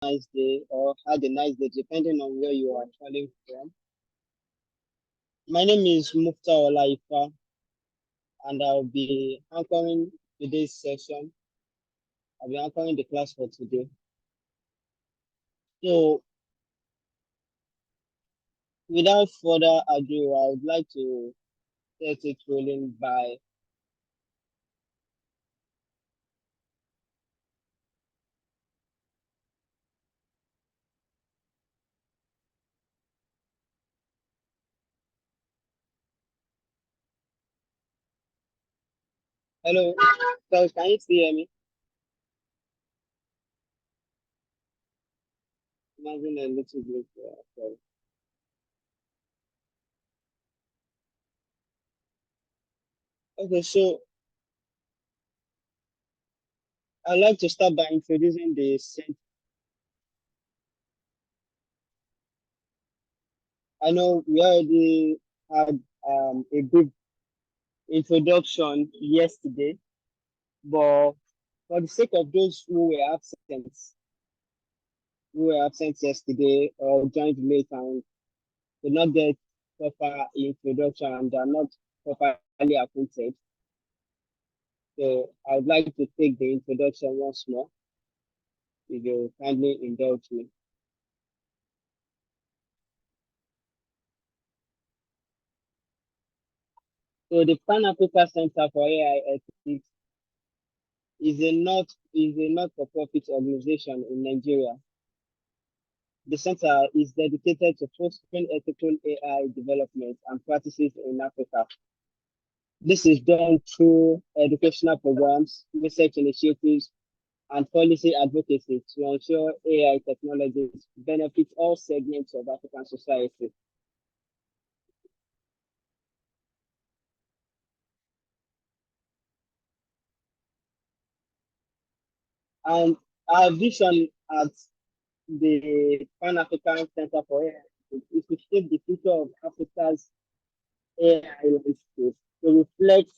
nice day or had a nice day, depending on where you are calling from. My name is Mufta Olaifa, and I'll be anchoring today's session. I'll be anchoring the class for today. So, without further ado, I would like to get it rolling by. Hello, so can you still hear me? Imagine a little bit. Sorry. Okay, so I'd like to start by introducing the center. I know we already had a good introduction yesterday, but for the sake of those who were absent yesterday or joined late and did not get proper introduction and are not properly acquainted, so I would like to take the introduction once more, if you kindly indulge me. So the Pan Africa Center for AI Ethics is a not-for-profit organization in Nigeria. The center is dedicated to fostering ethical AI development and practices in Africa. This is done through educational programs, research initiatives, and policy advocacy to ensure AI technologies benefit all segments of African society. And our vision at the Pan African Center for AI is to shape the future of Africa's AI landscape to reflect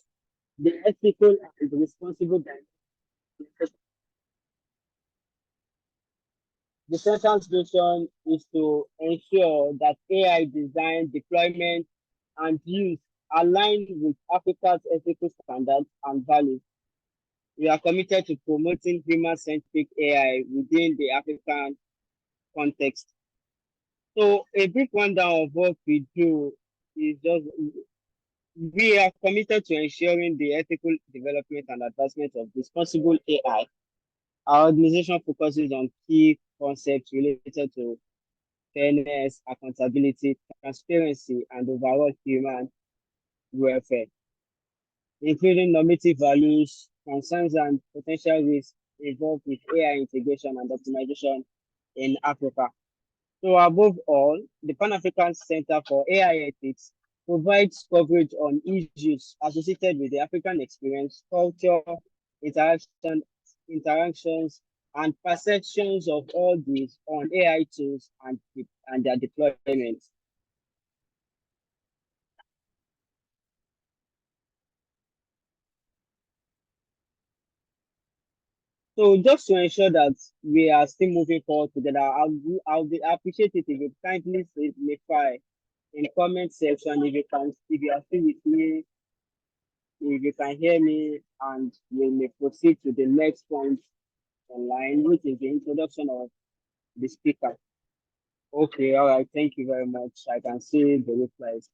the ethical and responsible dimension. The center's vision is to ensure that AI design, deployment, and use align with Africa's ethical standards and values. We are committed to promoting human-centric AI within the African context. So a brief rundown of what we do is just we are committed to ensuring the ethical development and advancement of responsible AI. Our organization focuses on key concepts related to fairness, accountability, transparency, and overall human welfare, including normative values, concerns, and potential risks involved with AI integration and optimization in Africa. So, above all, the Pan African Center for AI Ethics provides coverage on issues associated with the African experience, culture, interaction, interactions, and perceptions of all these on AI tools and their deployment. So just to ensure that we are still moving forward together, I'll be appreciate it if you kindly signify in comment section if you are still with me, if you can hear me, and we may proceed to the next point online, which is the introduction of the speaker. Okay, all right, thank you very much. I can see the replies.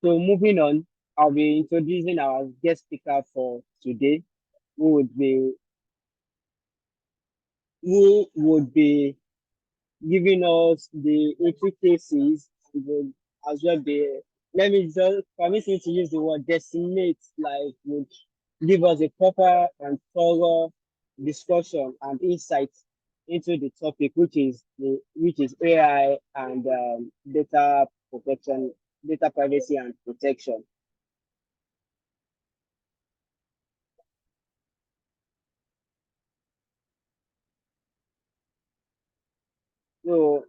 So moving on, I'll be introducing our guest speaker for today, who would be who would be giving us the intricacies as well the let me just permit me to use the word decimate, like would give us a proper and thorough discussion and insight into the topic, which is AI and data protection, data privacy and protection. So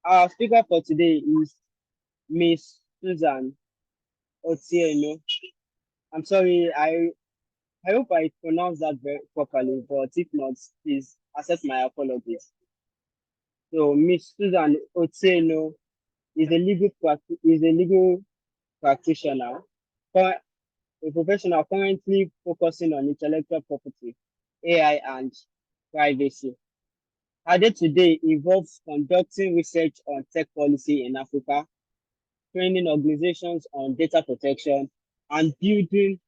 our speaker for today is Miss Susan Otieno. I'm sorry, I hope I pronounced that very properly, but if not, please accept my apologies. So Miss Susan Otseno is a legal practitioner, cur- a professional currently focusing on intellectual property, AI, and privacy. Her day today involves conducting research on tech policy in Africa, training organizations on data protection, and building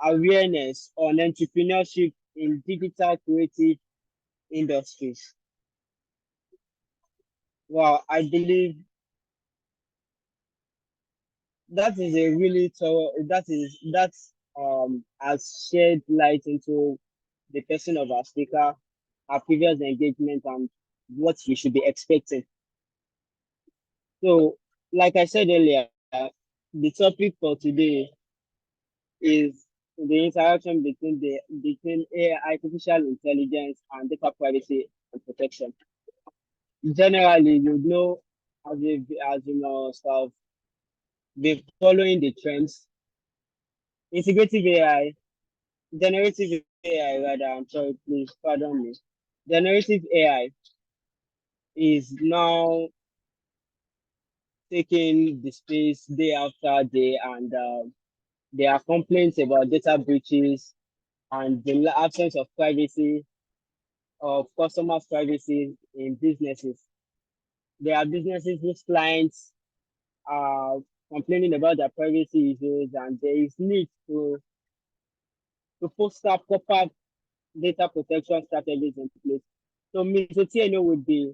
awareness on entrepreneurship in digital creative industries. Wow, I believe that is a really thorough, that has shed light into the person of our speaker, our previous engagement, and what we should be expecting. So, like I said earlier, the topic for today is the interaction between AI, artificial intelligence, and data privacy and protection. Generally, you know, as you know, stuff, been following the trends. Integrative AI, generative AI rather, I'm sorry, please pardon me. Generative AI is now taking the space day after day, and there are complaints about data breaches and the absence of privacy, of customers' privacy in businesses. There are businesses whose clients are complaining about their privacy issues, and there is need to foster proper data protection strategies in place. So Ms. Otieno would be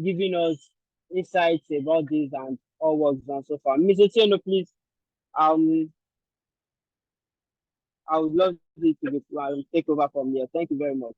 giving us insights about this and all works done so far. Ms. Otieno, please, um, I would love you to take over from here. Thank you very much.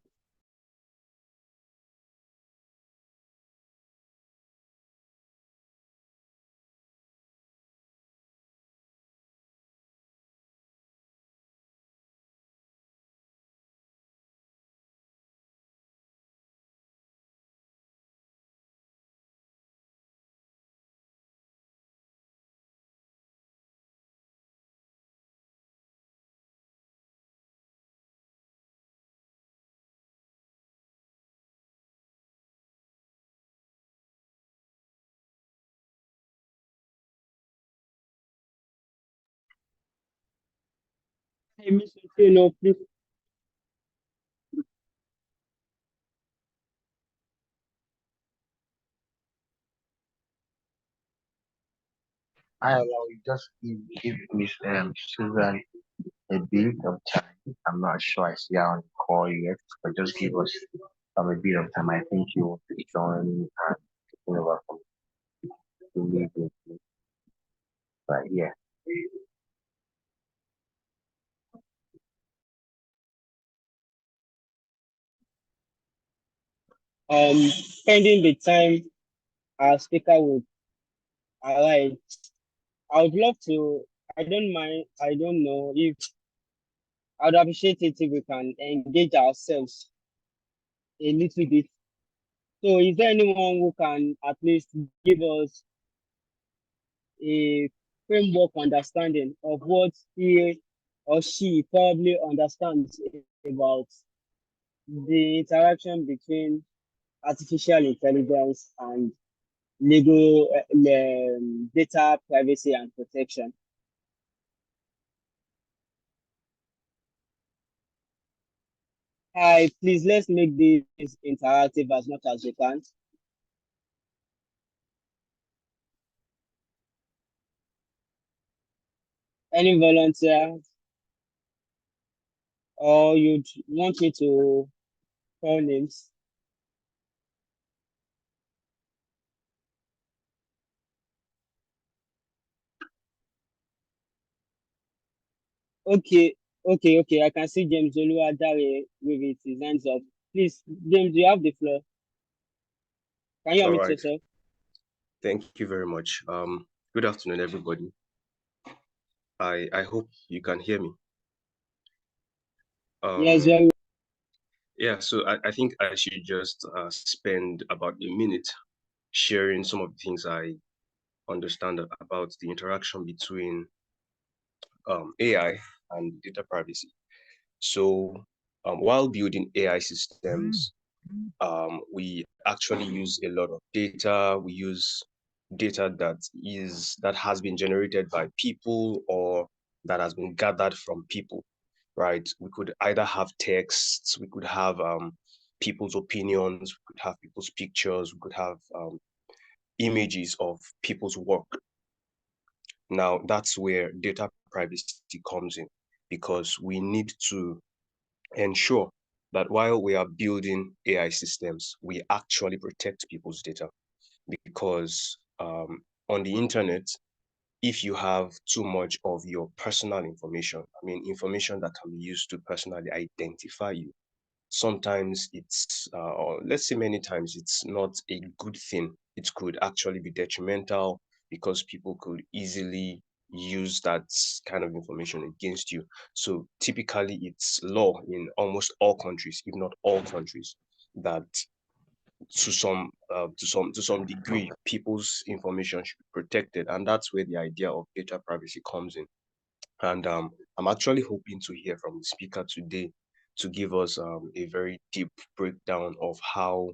Hey, Ms. Otieno, please. I allow you just give Miss Susan a bit of time. I'm not sure I see her on the call yet, but just give us a bit of time. I think you want to join and taking over from the meeting. But yeah. Pending the time our speaker would arrive, I would love to. I don't mind. I don't know if I'd appreciate it if we can engage ourselves a little bit. So, is there anyone who can at least give us a framework understanding of what he or she probably understands about the interaction between artificial intelligence and legal data privacy and protection? Hi, please let's make this interactive as much as we can. Any volunteer, or you'd want me to call names? Okay, okay. I can see James Oluwadare with his hands up. Please, James, you have the floor. Can you All unmute right. yourself? Thank you very much. Good afternoon, everybody. I hope you can hear me. Yes, Um, very yeah, so I think I should just spend about a minute sharing some of the things I understand about the interaction between AI and data privacy. So while building AI systems, We actually use a lot of data. We use data that has been generated by people or that has been gathered from people, right? We could either have texts, we could have people's opinions, we could have people's pictures, we could have images of people's work. Now, that's where data privacy comes in because we need to ensure that while we are building AI systems, we actually protect people's data because on the internet, if you have too much of your personal information, I mean, information that can be used to personally identify you, sometimes or let's say many times, it's not a good thing. It could actually be detrimental because people could easily use that kind of information against you. So typically, it's law in almost all countries, if not all countries, that to some degree, people's information should be protected, and that's where the idea of data privacy comes in. And I'm actually hoping to hear from the speaker today to give us a very deep breakdown of how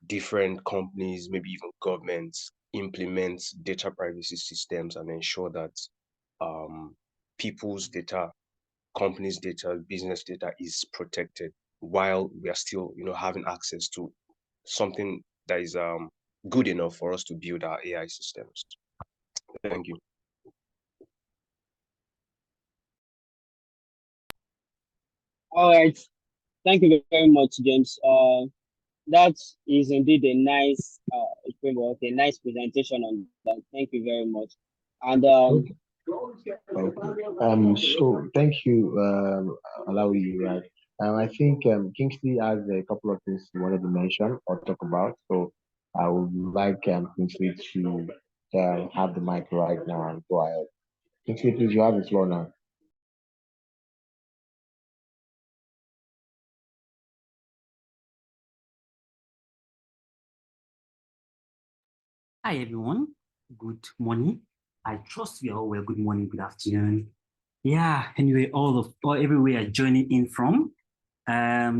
different companies, maybe even governments, implement data privacy systems and ensure that um, people's data, companies' data, business data is protected while we are still, having access to something that is good enough for us to build our AI systems. Thank you. All right. Thank you very much, James. That is indeed a nice framework, a nice presentation on that. Thank you very much. And Okay. So thank you, Alawi, right? I think Kingsley has a couple of things he wanted to mention or talk about. So I would like Kingsley to have the mic right now and go ahead. Kingsley, please, you have the floor now. Hi everyone, good morning. I trust you are all well. Good morning, good afternoon. Yeah, anyway, or everywhere you're joining in from. Are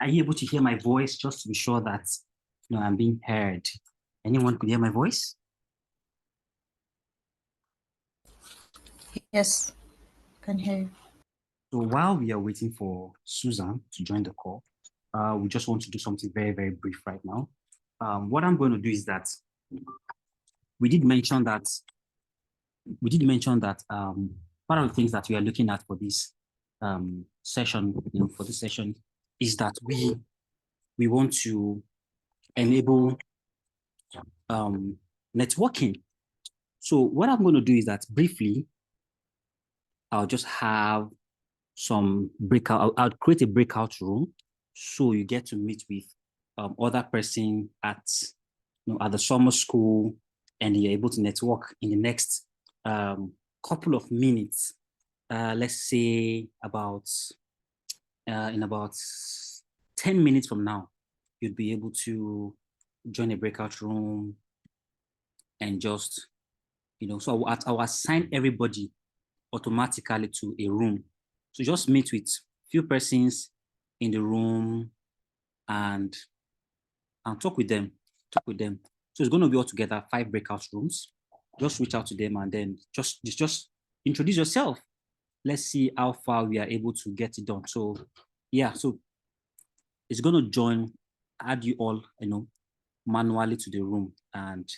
you able to hear my voice just to be sure that I'm being heard? Anyone could hear my voice? Yes, can hear you. So while we are waiting for Susan to join the call, we just want to do something very, very brief right now. What I'm going to do is that we did mention that one of the things that we are looking at for this session, is that we want to enable networking. So what I'm going to do is that briefly, I'll just have some breakout. I'll create a breakout room so you get to meet with other person at at the summer school, and you're able to network in the next couple of minutes. Let's say in about 10 minutes from now, you'd be able to join a breakout room and just, so I'll assign everybody automatically to a room. So just meet with few persons in the room and talk with them. So it's going to be altogether 5 breakout rooms. Just reach out to them and then just introduce yourself. Let's see how far we are able to get it done. So yeah, so it's going to add you all, manually to the room. And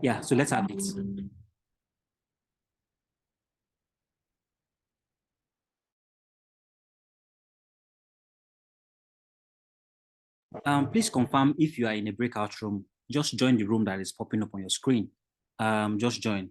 yeah, so let's have it. Please confirm if you are in a breakout room. Just join the room that is popping up on your screen. Just join.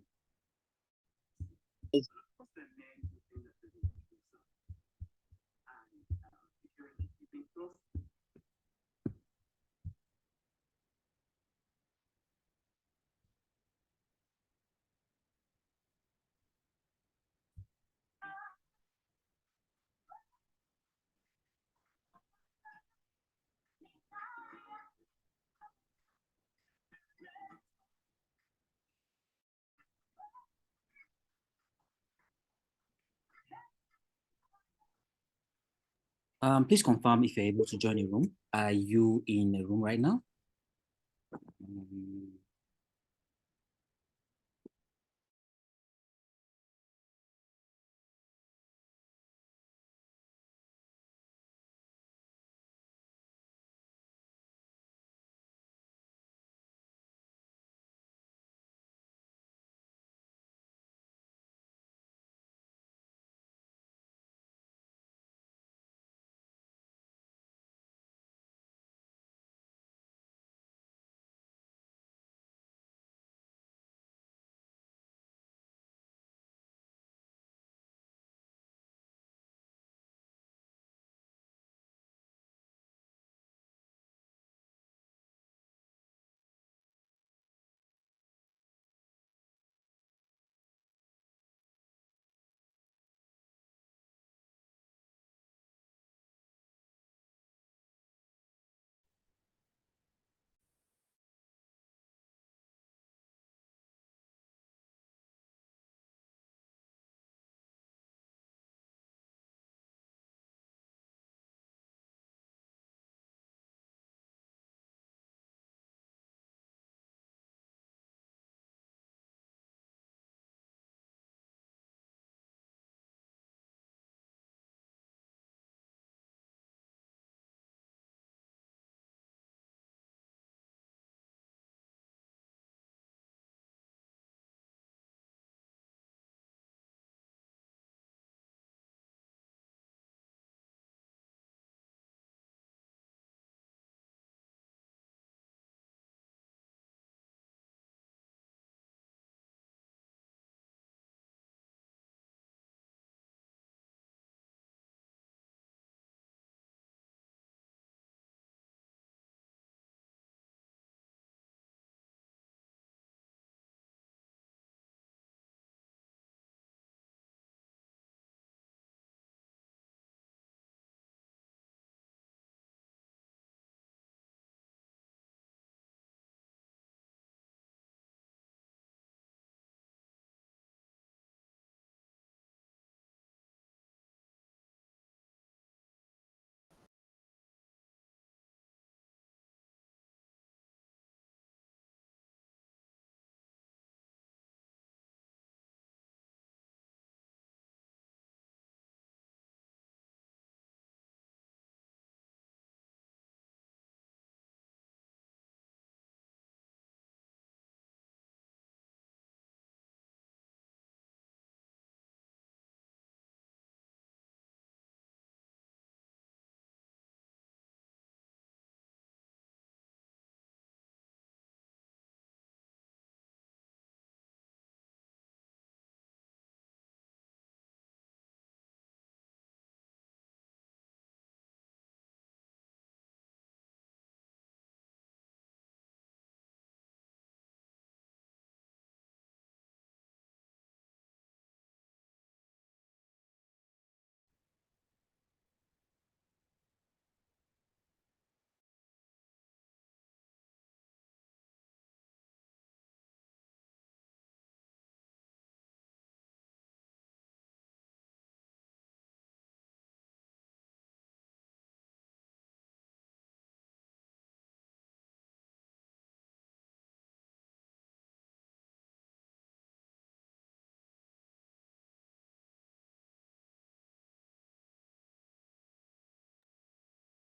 Please confirm if you're able to join a room. Are you in a room right now?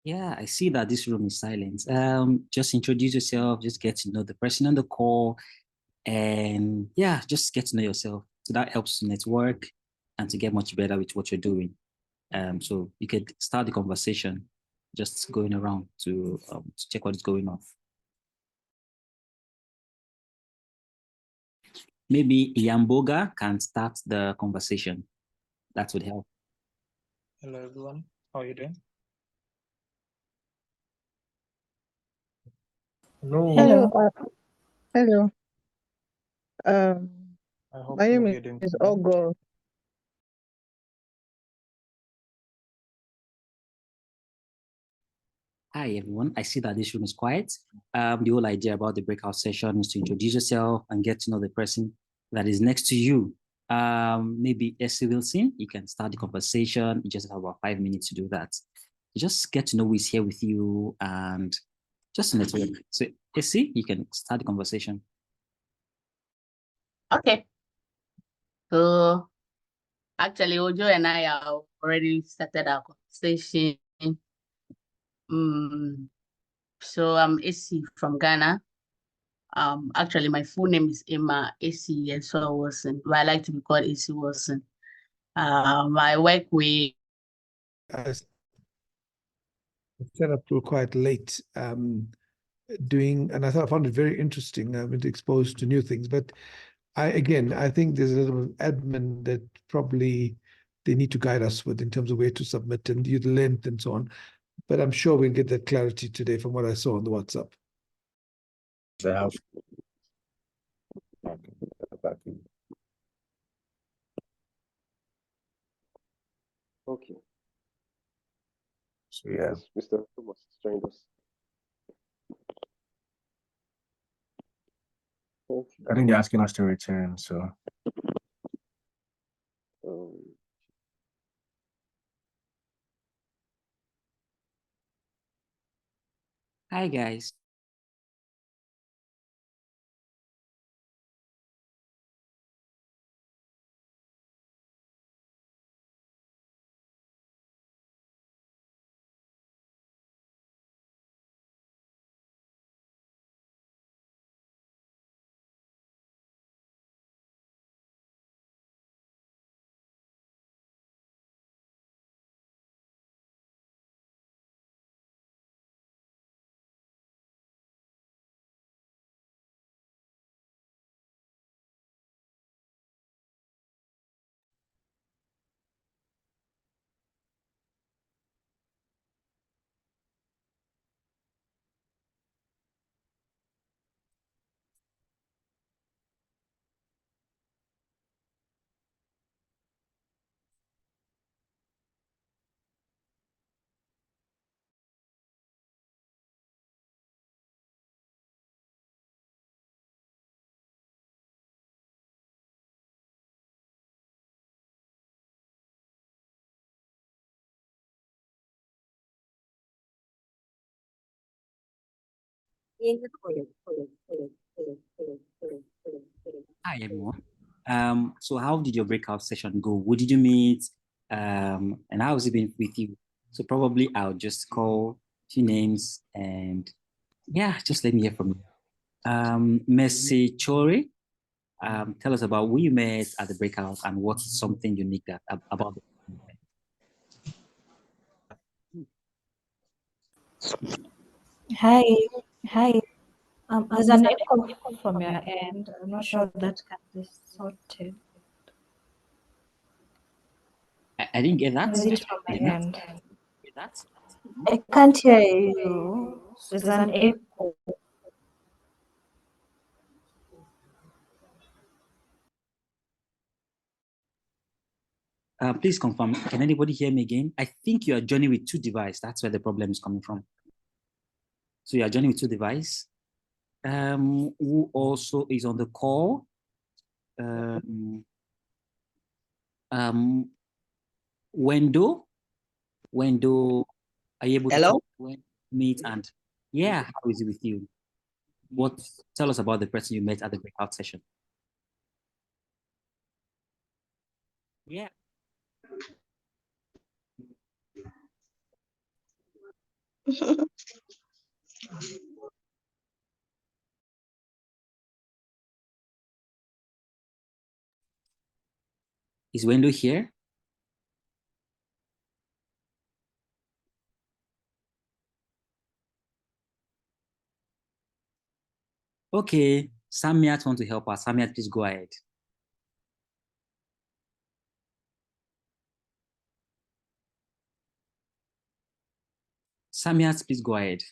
Yeah, I see that this room is silent. Just introduce yourself, just get to know the person on the call, and yeah, just get to know yourself. So that helps to network and to get much better with what you're doing. So you could start the conversation, just going around to check what is going on. Maybe Yamboga can start the conversation. That would help. Hello everyone, how are you doing? Hello. Hello. Hello. I hope My name you're doing is well. Ogo. Hi, everyone. I see that this room is quiet. The whole idea about the breakout session is to introduce yourself and get to know the person that is next to you. Maybe Essie Wilson, you can start the conversation. You just have about 5 minutes to do that. just get to know who is here with you and just network. So, Essie, you can start the conversation. Okay. So actually, Ojo and I have already started our conversation. So I'm AC from Ghana. Actually, my full name is Emma AC Yesua Wilson, but I like to be called AC Wilson. I work with. I set up till quite late, doing, and I found it very interesting. I've been exposed to new things, but I think there's a little bit of admin that probably they need to guide us with in terms of where to submit and the length and so on. But I'm sure we'll get that clarity today from what I saw on the WhatsApp. Okay. So yeah, Mr. Thomas joined us. Okay. I think they're asking us to return. So Hi, guys. Hi, everyone. So how did your breakout session go? Who did you meet? And how has it been with you? So probably I'll just call a few names and yeah, just let me hear from you. Messi Chore, tell us about who you met at the breakout and what's something unique about the Hi. Hi. There's an echo from your end. I'm not sure that can be sorted. I didn't get that. Is it from my end? Get that? I can't hear you. There's an echo. Please confirm. Can anybody hear me again? I think you are joining with two devices. That's where the problem is coming from. So you are joining with two devices. Who also is on the call? Wendo, are you able to talk, meet and yeah, how is it with you? Tell us about the person you met at the breakout session. Yeah. Is Wendo here? Okay, Samiat want to help us. Samiat, please go ahead. Samiat, please go ahead.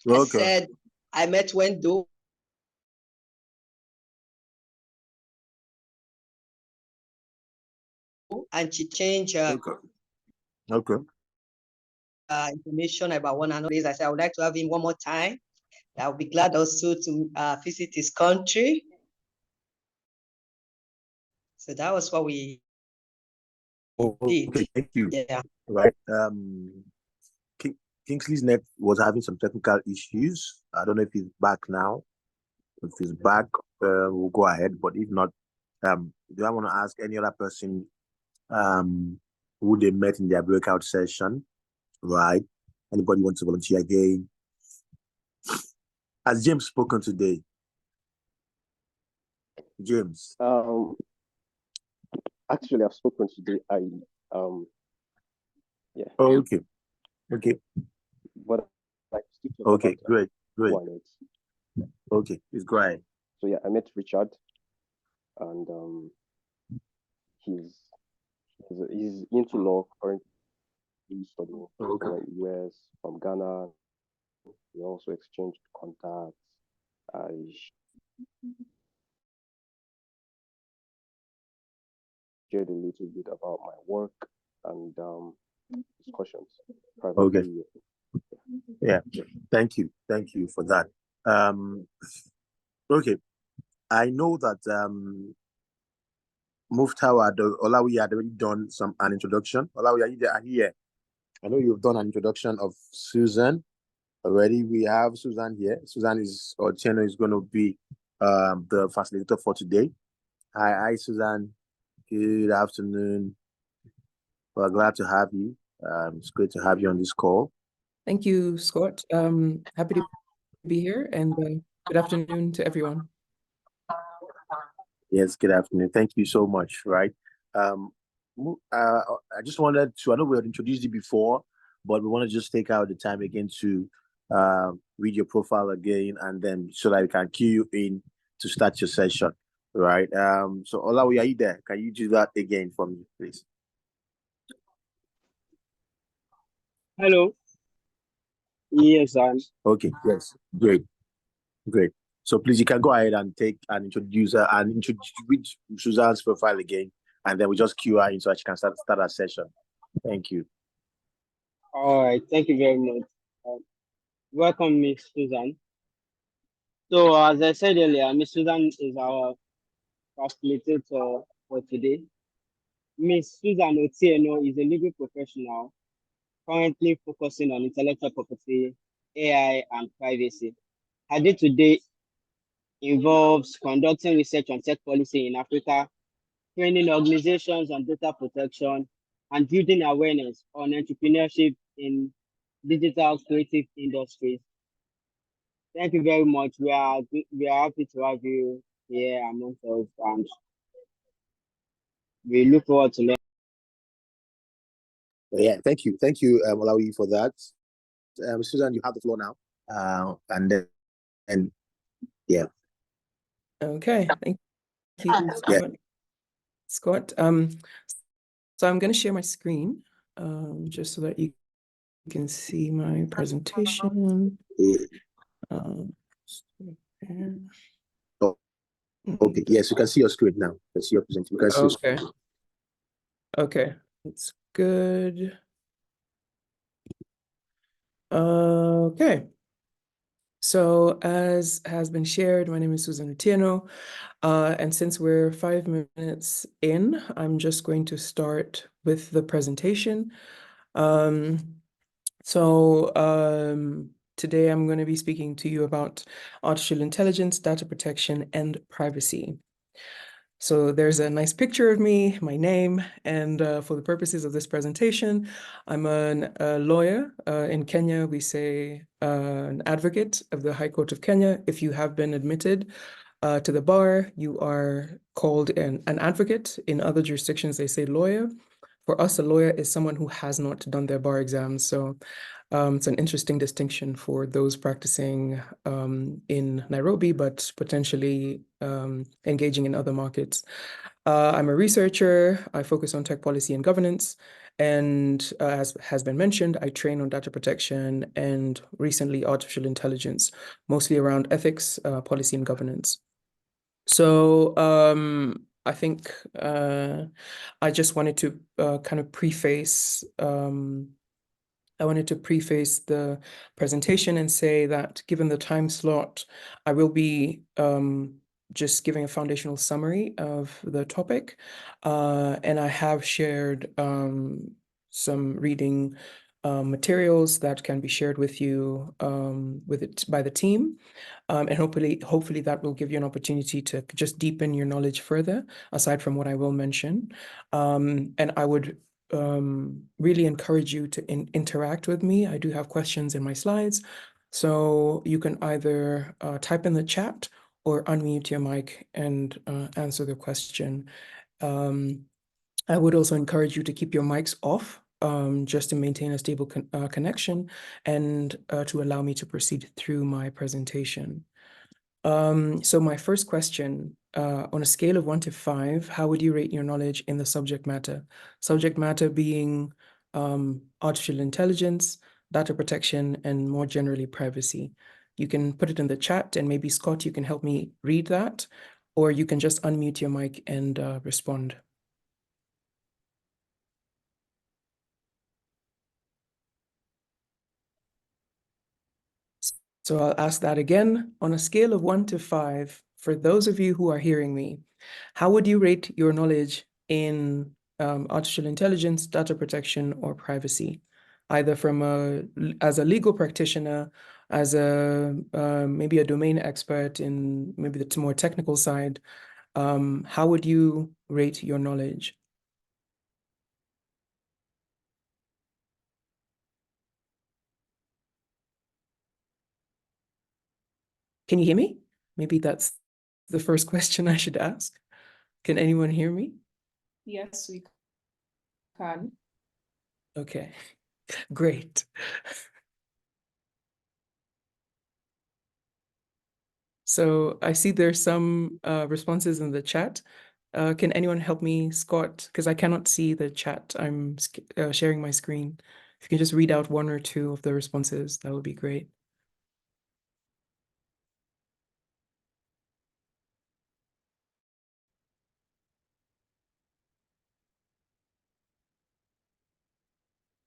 I said I met Wendo. And she changed Okay. Information about 100 days. I said I would like to have him one more time. I would be glad also to visit his country. So that was what we did. Okay, thank you. Yeah. Right. Kingsley's net was having some technical issues. I don't know if he's back now. If he's back, we'll go ahead. But if not, do I want to ask any other person who they met in their breakout session? Right. Anybody wants to volunteer again? Has James spoken today? James. Actually, I've spoken today. Yeah. Oh, okay. Okay. But like, okay, great. Okay, please go ahead. So yeah, I met Richard, and he's into law currently. He's studying in the US from Ghana. We also exchanged contacts. I shared a little bit about my work and discussions privately. Okay. Yeah, thank you for that. Okay, I know that Muftawa Olawi had already done an introduction. Olawi, are you here? I know you've done an introduction of Susan already. We have Susan here. Susan Otieno is going to be the facilitator for today. Hi, Susan. Good afternoon. We're glad to have you. It's great to have you on this call. Thank you, Scott. Happy to be here, and good afternoon to everyone. Yes, good afternoon. Thank you so much. Right. I just wanted to, I know we had introduced you before, but we want to just take out the time again to read your profile again, and then so that we can cue you in to start your session. Right. So Olawi, are you there? Can you do that again for me, please? Hello. Yes, I'm. Okay. Yes. Great. So please, you can go ahead and introduce Suzanne's profile again, and then we just cue her in so that she can start our session. Thank you. All right. Thank you very much. Welcome, Miss Susan. So as I said earlier, Miss Susan is our facilitator for today. Miss Susan Otieno is a legal professional currently focusing on intellectual property, AI, and privacy. Her day today involves conducting research on tech policy in Africa, training organizations on data protection, and building awareness on entrepreneurship in digital creative industries. Thank you very much. We are happy to have you here among us, and we look forward to learning. Yeah, thank you, Olawi, for that. Susan, you have the floor now, and yeah. Okay, thank you, Scott. So I'm going to share my screen, just so that you can see my presentation. Okay, yes, you can see your screen now. You can see your presentation. Okay. Okay, that's good. Okay. So as has been shared, my name is Susan Otieno, and since we're 5 minutes in, I'm just going to start with the presentation. Today I'm going to be speaking to you about artificial intelligence, data protection, and privacy. So there's a nice picture of me, my name, and for the purposes of this presentation, I'm a lawyer. In Kenya, we say an advocate of the High Court of Kenya. If you have been admitted to the bar, you are called an advocate. In other jurisdictions, they say lawyer. For us, a lawyer is someone who has not done their bar exams. So it's an interesting distinction for those practicing in Nairobi, but potentially engaging in other markets. I'm a researcher. I focus on tech policy and governance. And as has been mentioned, I train on data protection and recently artificial intelligence, mostly around ethics, policy, and governance. So I think I just wanted to kind of preface the presentation and say that given the time slot, I will be just giving a foundational summary of the topic. And I have shared some reading materials that can be shared with you by the team. And hopefully that will give you an opportunity to just deepen your knowledge further, aside from what I will mention. And I would really encourage you to interact with me. I do have questions in my slides. So you can either type in the chat or unmute your mic and answer the question. I would also encourage you to keep your mics off just to maintain a stable connection and to allow me to proceed through my presentation. So my first question, on a scale of 1 to 5, how would you rate your knowledge in the subject matter? Subject matter being artificial intelligence, data protection, and more generally privacy. You can put it in the chat and maybe Scott, you can help me read that, or you can just unmute your mic and respond. So I'll ask that again. On a scale of 1 to 5, for those of you who are hearing me, how would you rate your knowledge in artificial intelligence, data protection, or privacy? Either as a legal practitioner, as maybe a domain expert in maybe the more technical side, how would you rate your knowledge? Can you hear me? Maybe that's the first question I should ask. Can anyone hear me? Yes, we can. Okay, great. So I see there's some responses in the chat. Can anyone help me, Scott? Because I cannot see the chat. I'm sharing my screen. If you can just read out 1 or 2 of the responses, that would be great.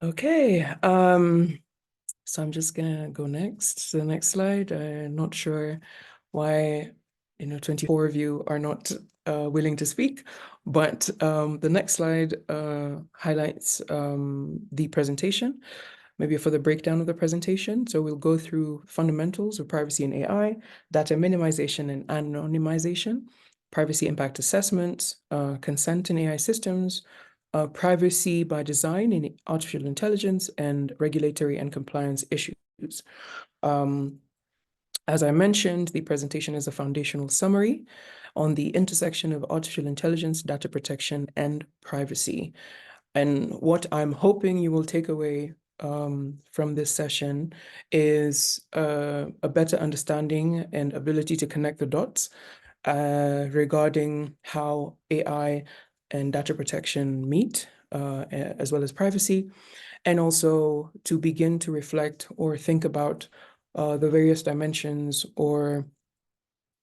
Okay, so I'm just gonna go next to the next slide. I'm not sure why 24 of you are not willing to speak, but the next slide highlights the presentation, maybe for the breakdown of the presentation. So we'll go through fundamentals of privacy and AI, data minimization and anonymization, privacy impact assessment, consent in AI systems, privacy by design in artificial intelligence, and regulatory and compliance issues. As I mentioned, the presentation is a foundational summary on the intersection of artificial intelligence, data protection, and privacy. And what I'm hoping you will take away from this session is a better understanding and ability to connect the dots regarding how AI and data protection meet, as well as privacy, and also to begin to reflect or think about the various dimensions or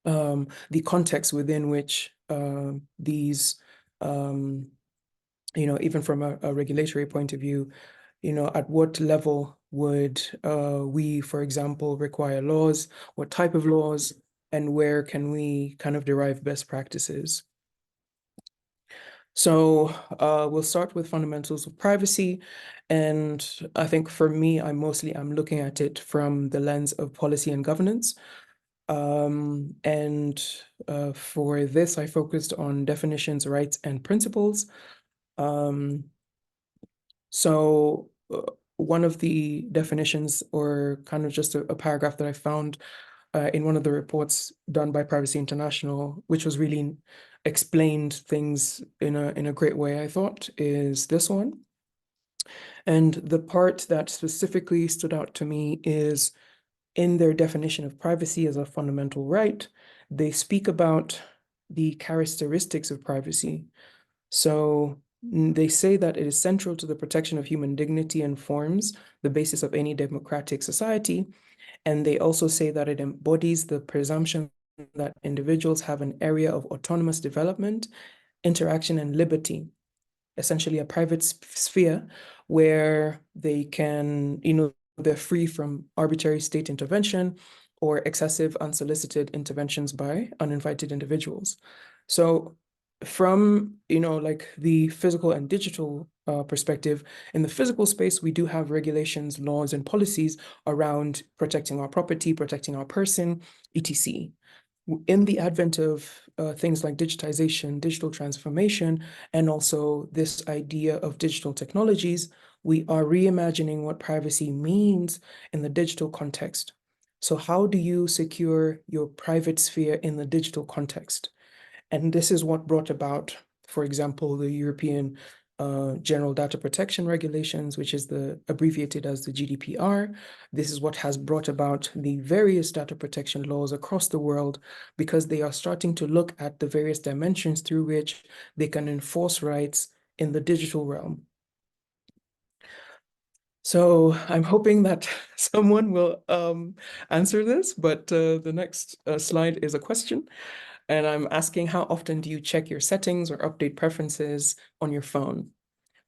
the context within which these, even from a regulatory point of view, at what level would we, for example, require laws, what type of laws, and where can we kind of derive best practices? So we'll start with fundamentals of privacy. And I think for me, I'm looking at it from the lens of policy and governance. For this, I focused on definitions, rights, and principles. So one of the definitions, or kind of just a paragraph that I found in one of the reports done by Privacy International, which was really explained things in a great way, I thought, is this one. And the part that specifically stood out to me is in their definition of privacy as a fundamental right, they speak about the characteristics of privacy. So They say that it is central to the protection of human dignity and forms the basis of any democratic society. And they also say that it embodies the presumption that individuals have an area of autonomous development, interaction, and liberty, essentially a private sphere where they can, they're free from arbitrary state intervention or excessive unsolicited interventions by uninvited individuals. So from, like the physical and digital perspective, in the physical space, we do have regulations, laws, and policies around protecting our property, protecting our person, etc. In the advent of things like digitization, digital transformation, and also this idea of digital technologies, we are reimagining what privacy means in the digital context. So how do you secure your private sphere in the digital context? And this is what brought about, for example, the European General Data Protection Regulations, which is abbreviated as the GDPR. This is what has brought about the various data protection laws across the world, because they are starting to look at the various dimensions through which they can enforce rights in the digital realm. So I'm hoping that someone will answer this, but the next slide is a question. And I'm asking, how often do you check your settings or update preferences on your phone?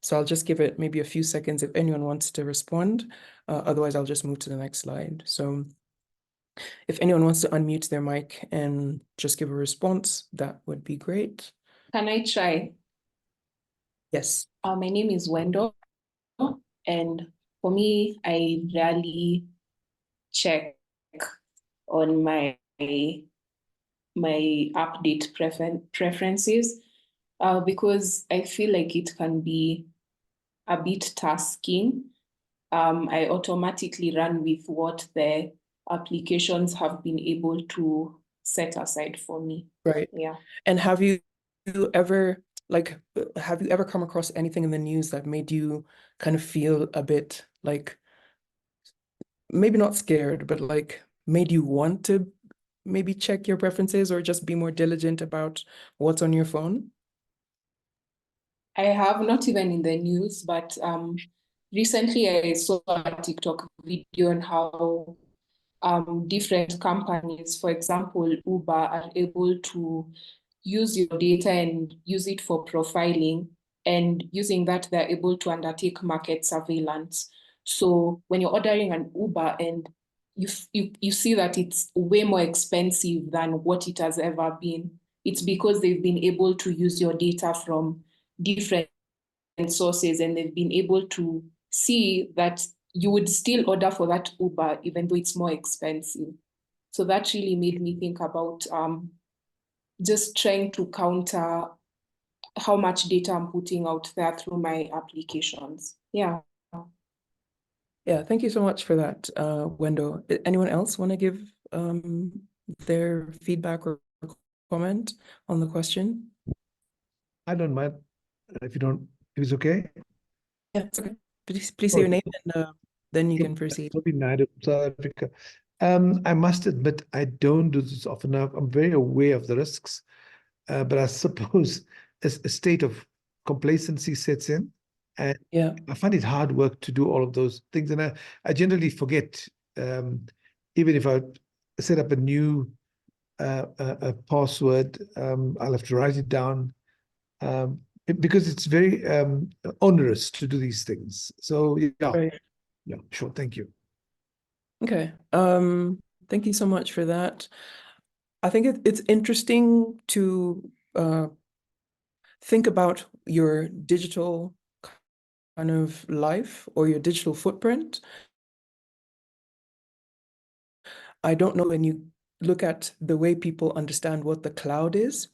So I'll just give it maybe a few seconds if anyone wants to respond. Otherwise, I'll just move to the next slide. So if anyone wants to unmute their mic and just give a response, that would be great. Can I try? Yes. My name is Wendell, and for me, I rarely check on my update preferences because I feel like it can be a bit tasking. I automatically run with what the applications have been able to set aside for me. Right. Yeah. And have you ever come across anything in the news that made you kind of feel a bit like, maybe not scared, but like made you want to maybe check your preferences or just be more diligent about what's on your phone? I have, not even in the news, but recently I saw a TikTok video on how different companies, for example, Uber, are able to use your data and use it for profiling. And using that, they're able to undertake market surveillance. So when you're ordering an Uber and you see that it's way more expensive than what it has ever been, it's because they've been able to use your data from different sources, and they've been able to see that you would still order for that Uber even though it's more expensive. So that really made me think about just trying to counter how much data I'm putting out there through my applications. Yeah. Yeah, thank you so much for that, Wendell. Anyone else want to give their feedback or comment on the question? I don't mind if it's okay. Yeah, it's okay. Please say your name and then you can proceed. South Africa. I must admit, I don't do this often enough. I'm very aware of the risks, but I suppose a state of complacency sets in. And yeah, I find it hard work to do all of those things. And I generally forget, even if I set up a new a password, I'll have to write it down because it's very onerous to do these things. So yeah, right. Yeah, sure. Thank you. Okay. Thank you so much for that. I think it's interesting to think about your digital kind of life or your digital footprint. I don't know, when you look at the way people understand what the cloud is,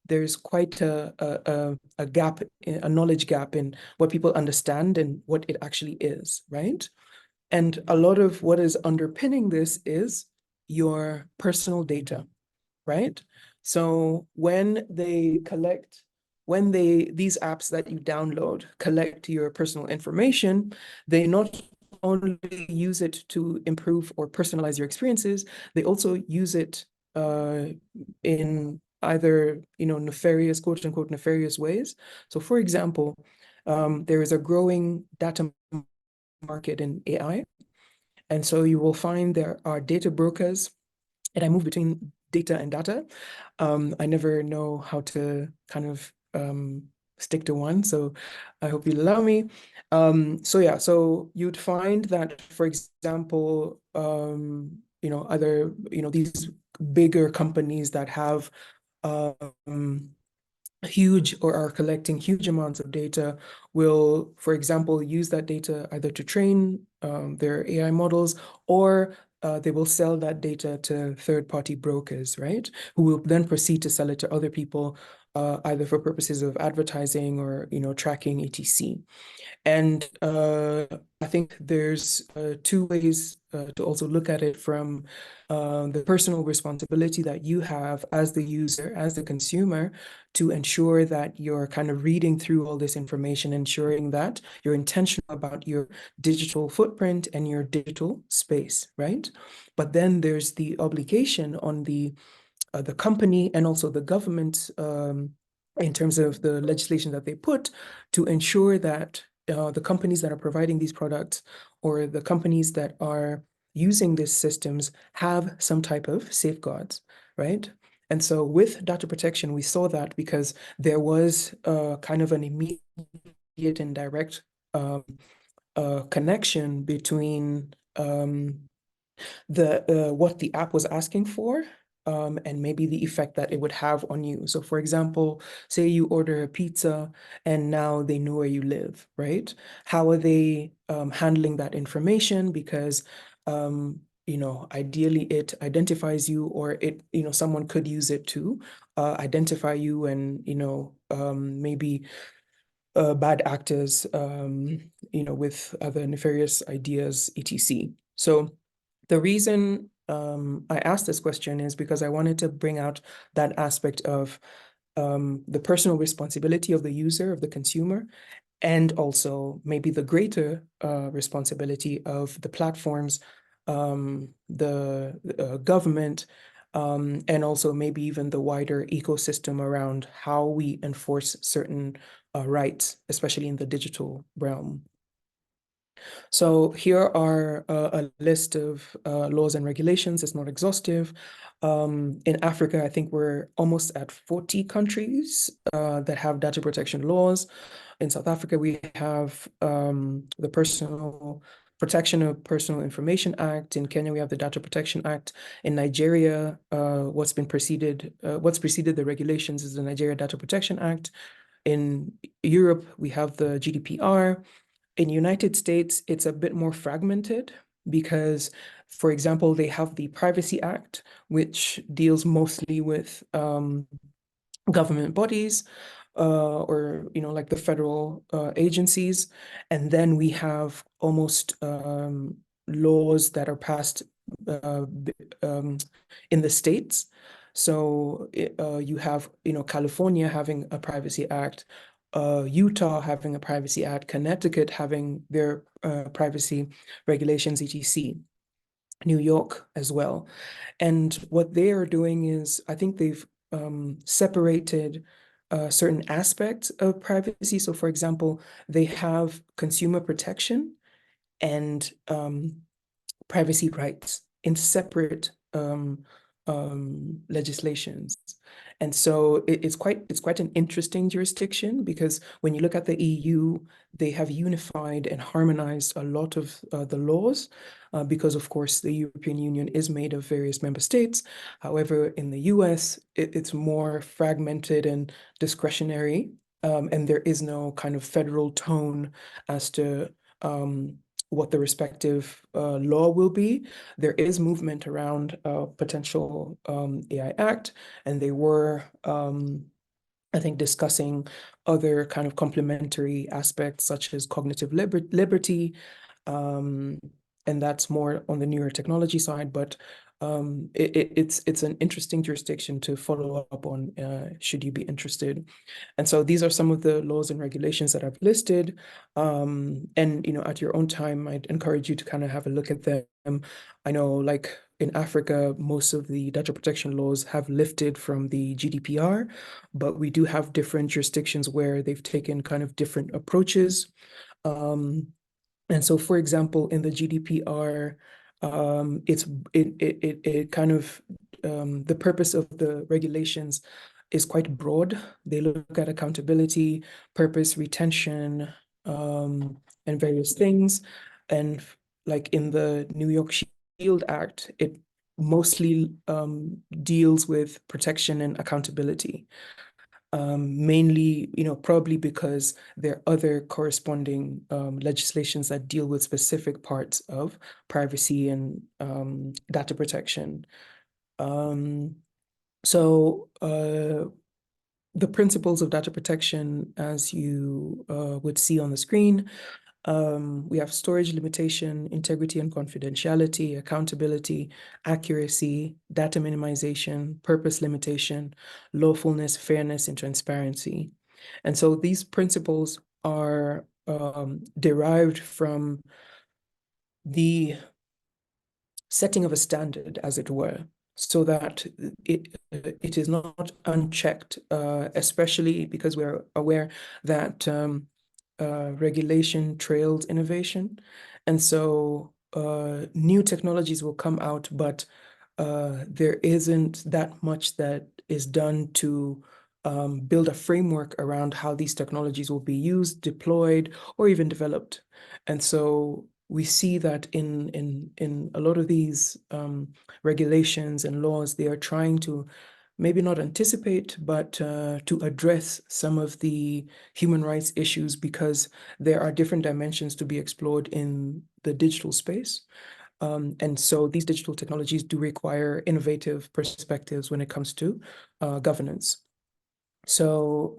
there's quite a gap, a knowledge gap in what people understand and what it actually is, right? And a lot of what is underpinning this is your personal data, right? So when these apps that you download collect your personal information, they not only use it to improve or personalize your experiences, they also use it in either, nefarious, quote unquote, nefarious ways. So for example, there is a growing data market in AI. And so you will find there are data brokers, and I move between data and data. I never know how to kind of stick to one, so I hope you'll allow me. So you'd find that, for example, other, these bigger companies that have huge or are collecting huge amounts of data will, for example, use that data either to train their AI models, or they will sell that data to third-party brokers, right? Who will then proceed to sell it to other people, either for purposes of advertising or, tracking, etc. And I think there's two ways to also look at it, from the personal responsibility that you have as the user, as the consumer, to ensure that you're kind of reading through all this information, ensuring that you're intentional about your digital footprint and your digital space, right? But then there's the obligation on the company and also the government, in terms of the legislation that they put, to ensure that the companies that are providing these products, or the companies that are using these systems, have some type of safeguards, right? And so with data protection, we saw that because there was kind of an immediate and direct connection between what the app was asking for, and maybe the effect that it would have on you. So for example, say you order a pizza and now they know where you live, right? How are they handling that information? Because ideally it identifies you, or it, someone could use it to identify you, and, maybe bad actors, with other nefarious ideas, etc. So the reason I asked this question is because I wanted to bring out that aspect of the personal responsibility of the user, of the consumer, and also maybe the greater responsibility of the platforms, the government, and also maybe even the wider ecosystem around how we enforce certain rights, especially in the digital realm. So here are a list of laws and regulations. It's not exhaustive. In Africa, I think we're almost at 40 countries that have data protection laws. In South Africa, we have the Protection of Personal Information Act. In Kenya, we have the Data Protection Act. In Nigeria, what's preceded the regulations is the Nigeria Data Protection Act. In Europe, we have the GDPR. In United States, it's a bit more fragmented because, for example, they have the Privacy Act, which deals mostly with government bodies, or, like the federal agencies. And then we have almost laws that are passed in the states. So you have, California having a Privacy Act, Utah having a Privacy Act, Connecticut having their privacy regulations, etc. New York as well. And what they are doing is, I think they've separated certain aspects of privacy. So for example, they have consumer protection and privacy rights in separate legislations. And so it's quite an interesting jurisdiction, because when you look at the EU, they have unified and harmonized a lot of the laws, because of course the European Union is made of various member states. However, in the US, it's more fragmented and discretionary, and there is no kind of federal tone as to what the respective law will be. There is movement around a potential AI Act, and they were, I think, discussing other kind of complementary aspects such as cognitive liberty, and that's more on the newer technology side, but it's an interesting jurisdiction to follow up on, should you be interested. And so these are some of the laws and regulations that I've listed. And, at your own time, I'd encourage you to kind of have a look at them. I know, like in Africa, most of the data protection laws have lifted from the GDPR, but we do have different jurisdictions where they've taken kind of different approaches. And so, for example, in the GDPR, it kind of the purpose of the regulations is quite broad. They look at accountability, purpose, retention, and various things. And like in the New York Shield Act, it mostly deals with protection and accountability. Mainly, probably because there are other corresponding legislations that deal with specific parts of privacy and data protection. So the principles of data protection, as you would see on the screen, we have storage limitation, integrity and confidentiality, accountability, accuracy, data minimization, purpose limitation, lawfulness, fairness, and transparency. And so these principles are derived from the setting of a standard, as it were, so that it is not unchecked, especially because we're aware that regulation trails innovation. And so new technologies will come out, but there isn't that much that is done to build a framework around how these technologies will be used, deployed, or even developed. And so we see that in a lot of these regulations and laws, they are trying to maybe not anticipate, but to address some of the human rights issues, because there are different dimensions to be explored in the digital space. And so these digital technologies do require innovative perspectives when it comes to governance. So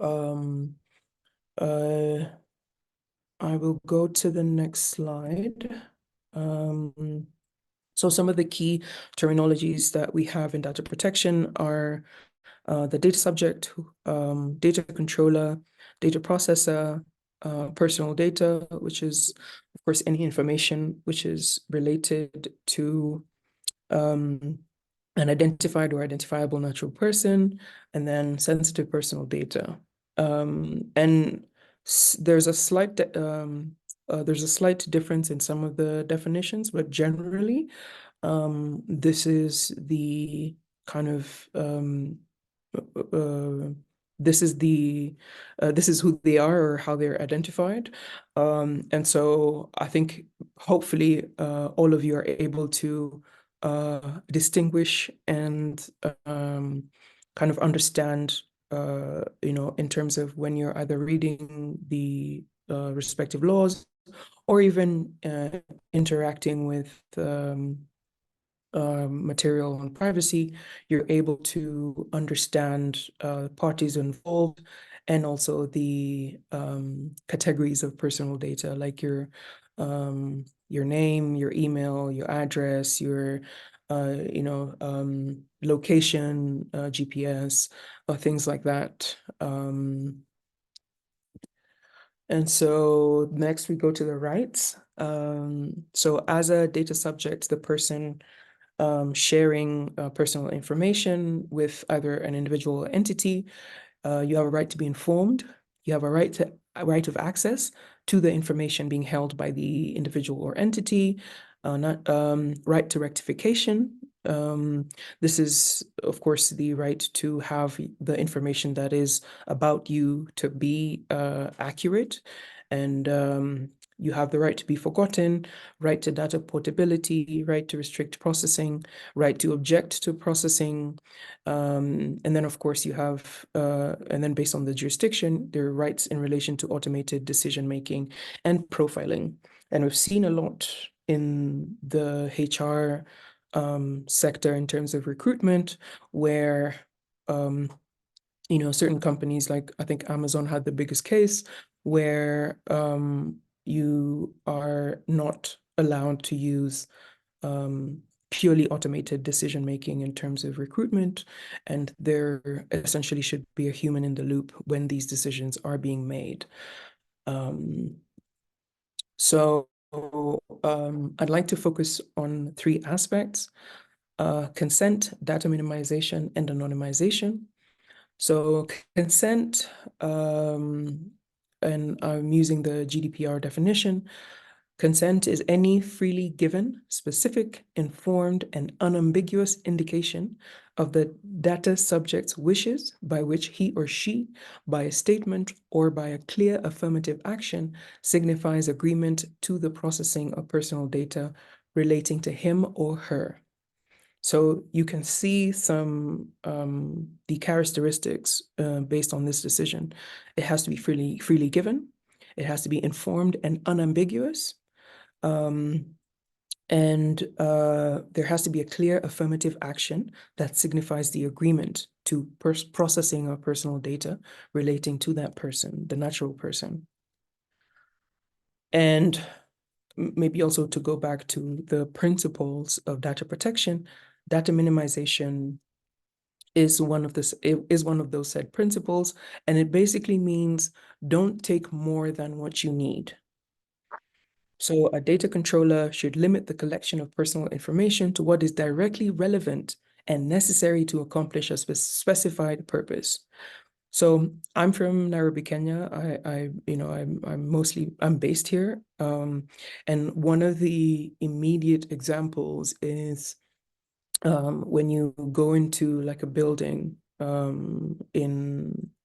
I will go to the next slide. So some of the key terminologies that we have in data protection are the data subject, data controller, data processor, personal data, which is, of course, any information which is related to an identified or identifiable natural person, and then sensitive personal data. And there's a slight difference in some of the definitions, but generally, this is the kind of this is who they are or how they're identified. And so I think hopefully all of you are able to distinguish and kind of understand, in terms of when you're either reading the respective laws or even interacting with material on privacy, you're able to understand parties involved and also the categories of personal data, like your name, your email, your address, your location, GPS, things like that. And so next we go to the rights. So as a data subject, the person sharing personal information with either an individual or entity, you have a right to be informed. You have a right of access to the information being held by the individual or entity, right to rectification. This is, of course, the right to have the information that is about you to be accurate, and you have the right to be forgotten, right to data portability, right to restrict processing, right to object to processing. And then, of course, you have, and then based on the jurisdiction, there are rights in relation to automated decision-making and profiling. And we've seen a lot in the HR sector in terms of recruitment, where certain companies, like I think Amazon had the biggest case, where you are not allowed to use purely automated decision making in terms of recruitment, and there essentially should be a human in the loop when these decisions are being made. So I'd like to focus on three aspects. consent, data minimization, and anonymization. So consent, and I'm using the GDPR definition. Consent is any freely given, specific, informed, and unambiguous indication of the data subject's wishes by which he or she, by a statement or by a clear affirmative action, signifies agreement to the processing of personal data relating to him or her. So you can see some the characteristics based on this decision. It has to be freely given. It has to be informed and unambiguous. And there has to be a clear affirmative action that signifies the agreement to processing of personal data relating to that person, the natural person. And maybe also to go back to the principles of data protection, data minimization is one of those said principles, and it basically means don't take more than what you need. So a data controller should limit the collection of personal information to what is directly relevant and necessary to accomplish a specified purpose. So I'm from Nairobi, Kenya. I'm based here. And one of the immediate examples is when you go into like a building in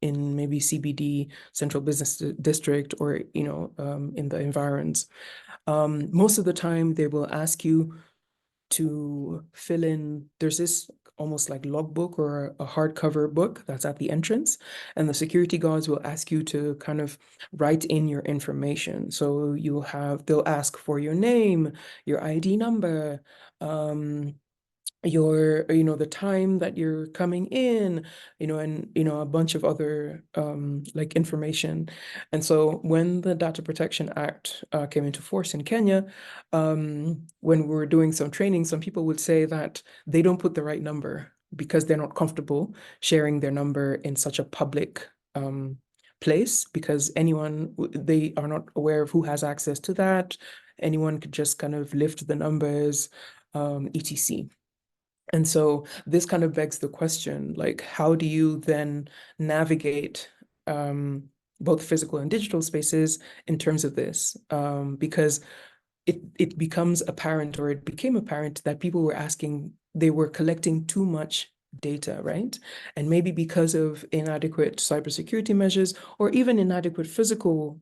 maybe CBD, Central Business District, or in the environs. Most of the time they will ask you to fill in, there's this almost like logbook or a hardcover book that's at the entrance, and the security guards will ask you to kind of write in your information. So they'll ask for your name, your ID number, the time that you're coming in, and a bunch of other like information. And so when the Data Protection Act came into force in Kenya, when we were doing some training, some people would say that they don't put the right number because they're not comfortable sharing their number in such a public place, because they are not aware of who has access to that. Anyone could just kind of lift the numbers, etc. And so this kind of begs the question, like, how do you then navigate both physical and digital spaces in terms of this? Because it becomes apparent, or it became apparent, that people were they were collecting too much data, right? And maybe because of inadequate cybersecurity measures, or even inadequate physical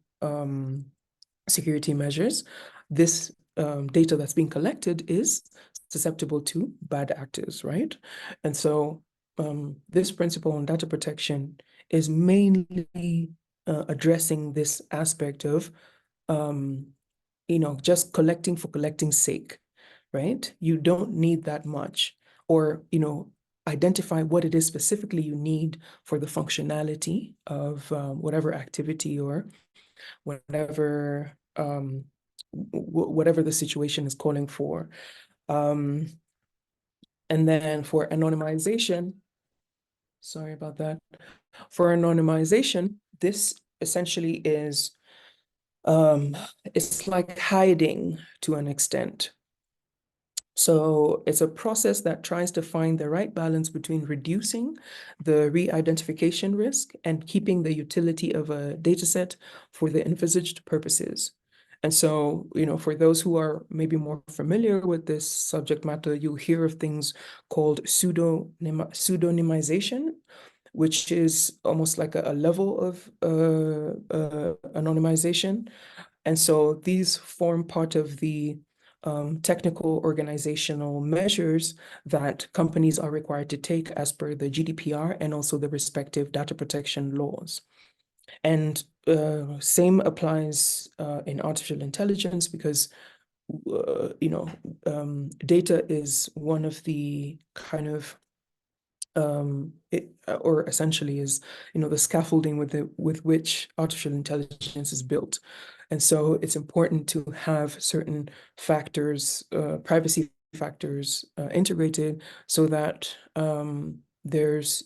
security measures, this data that's being collected is susceptible to bad actors, right? And so this principle on data protection is mainly addressing this aspect of, just collecting for collecting's sake, right? You don't need that much, or, identify what it is specifically you need for the functionality of whatever activity or whatever whatever the situation is calling for. And then for anonymization, sorry about that. For anonymization, this essentially is, it's like hiding to an extent. So it's a process that tries to find the right balance between reducing the re-identification risk and keeping the utility of a data set for the envisaged purposes. And so, for those who are maybe more familiar with this subject matter, you'll hear of things called pseudonymization, which is almost like a level of anonymization. And so these form part of the technical organizational measures that companies are required to take as per the GDPR and also the respective data protection laws. And same applies in artificial intelligence, because data is one of the kind of or essentially is the scaffolding with which artificial intelligence is built. And so it's important to have certain factors, privacy factors integrated, so that there's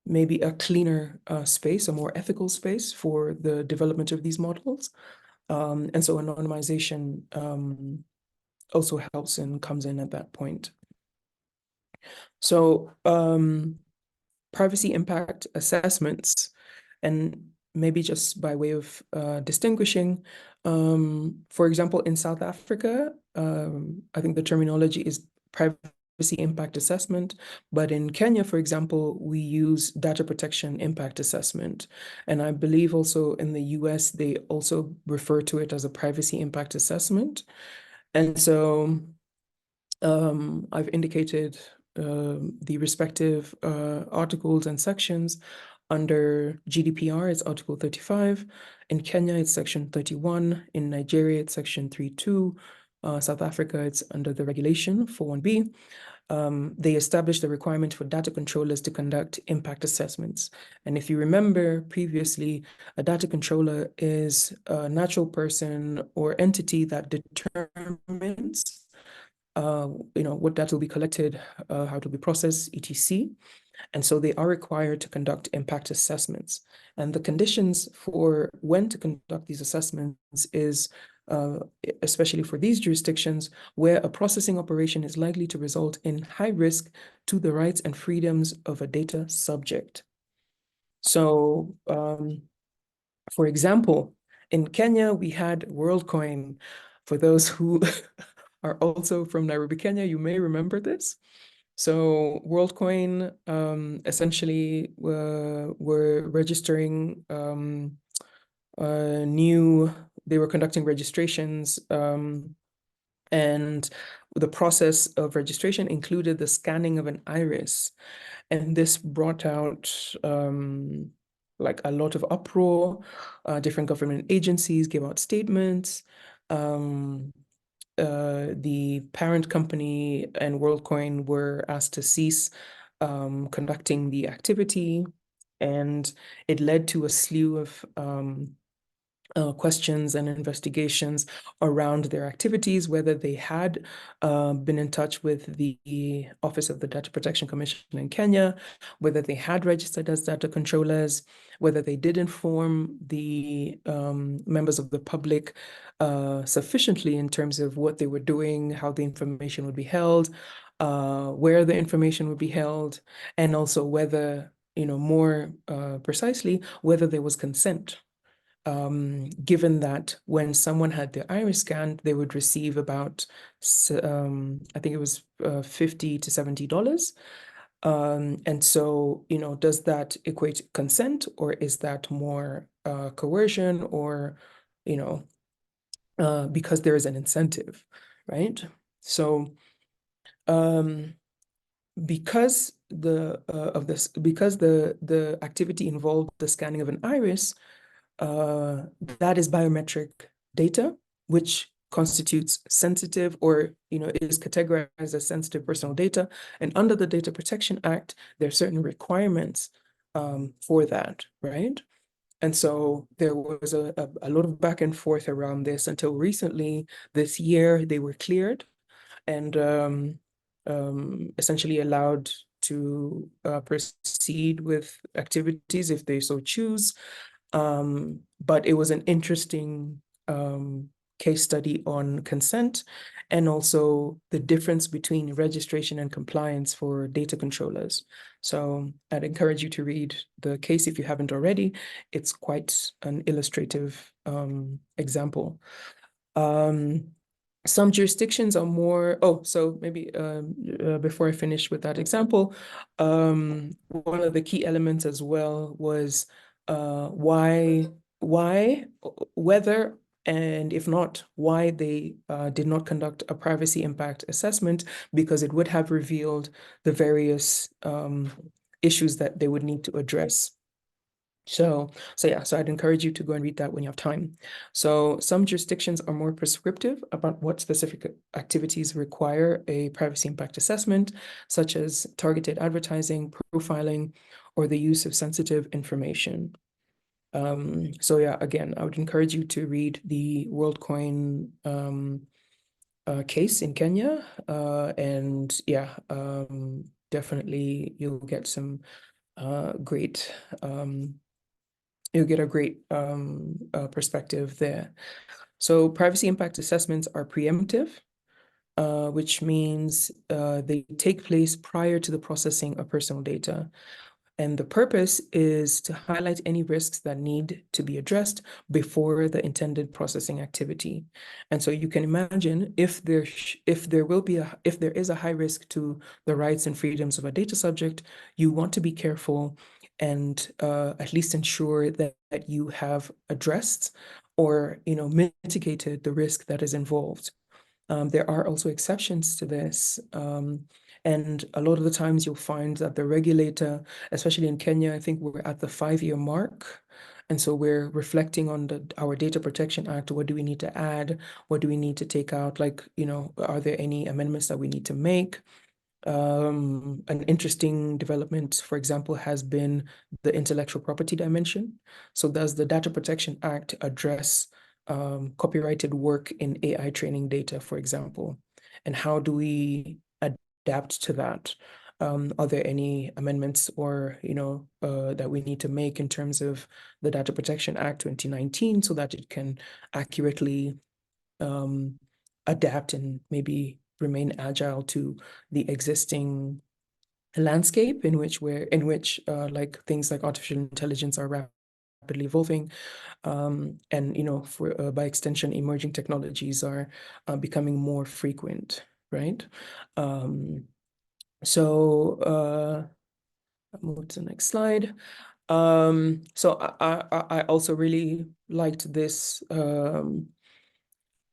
maybe a cleaner space, a more ethical space for the development of these models. And so anonymization also helps and comes in at that point. So privacy impact assessments, and maybe just by way of distinguishing, for example, in South Africa, I think the terminology is privacy impact assessment, but in Kenya, for example, we use data protection impact assessment. And I believe also in the US, they also refer to it as a privacy impact assessment. And so I've indicated the respective articles and sections. Under GDPR, it's Article 35. In Kenya, it's Section 31. In Nigeria, it's Section 32. South Africa, it's under the regulation 41B. They established the requirement for data controllers to conduct impact assessments. And if you remember previously, a data controller is a natural person or entity that determines what data will be collected, how to be processed, etc. And so they are required to conduct impact assessments. And the conditions for when to conduct these assessments is, especially for these jurisdictions, where a processing operation is likely to result in high risk to the rights and freedoms of a data subject. So, for example, in Kenya, we had WorldCoin. For those who are also from Nairobi, Kenya, you may remember this. So WorldCoin essentially were registering they were conducting registrations, and the process of registration included the scanning of an iris. And this brought out like a lot of uproar. Different government agencies gave out statements. The parent company and WorldCoin were asked to cease conducting the activity, and it led to a slew of questions and investigations around their activities, whether they had been in touch with the Office of the Data Protection Commission in Kenya, whether they had registered as data controllers, whether they did inform the members of the public sufficiently in terms of what they were doing, how the information would be held, where the information would be held, and also whether, more precisely, whether there was consent. Given that when someone had their iris scanned, they would receive about, I think it was $50 to $70. And so, does that equate to consent, or is that more coercion, or, because there is an incentive, right? So, because the activity involved the scanning of an iris, that is biometric data, which constitutes sensitive, or is categorized as sensitive personal data. And under the Data Protection Act, there are certain requirements for that, right? And so there was a lot of back and forth around this until recently. This year, they were cleared and essentially allowed to proceed with activities if they so choose. But it was an interesting case study on consent, and also the difference between registration and compliance for data controllers. So I'd encourage you to read the case if you haven't already. It's quite an illustrative example. Some jurisdictions are more, so maybe before I finish with that example, one of the key elements as well was whether, and if not, why they did not conduct a privacy impact assessment, because it would have revealed the various issues that they would need to address. So I'd encourage you to go and read that when you have time. So some jurisdictions are more prescriptive about what specific activities require a privacy impact assessment, such as targeted advertising, profiling, or the use of sensitive information. Again, I would encourage you to read the WorldCoin case in Kenya, and definitely you'll get some great perspective there. So privacy impact assessments are preemptive. which means they take place prior to the processing of personal data. And the purpose is to highlight any risks that need to be addressed before the intended processing activity. And so you can imagine if there is a high risk to the rights and freedoms of a data subject, you want to be careful and at least ensure that you have addressed or mitigated the risk that is involved. There are also exceptions to this. And a lot of the times you'll find that the regulator, especially in Kenya, I think we're at the 5-year mark. And so we're reflecting on our Data Protection Act. What do we need to add? What do we need to take out? Like, are there any amendments that we need to make? An interesting development, for example, has been the intellectual property dimension. So does the Data Protection Act address copyrighted work in AI training data, for example? And how do we adapt to that? Are there any amendments or that we need to make in terms of the Data Protection Act 2019 so that it can accurately adapt and maybe remain agile to the existing landscape in which like things like artificial intelligence are rapidly evolving, and for by extension, emerging technologies are becoming more frequent, right? So I'll move to the next slide. So I also really liked this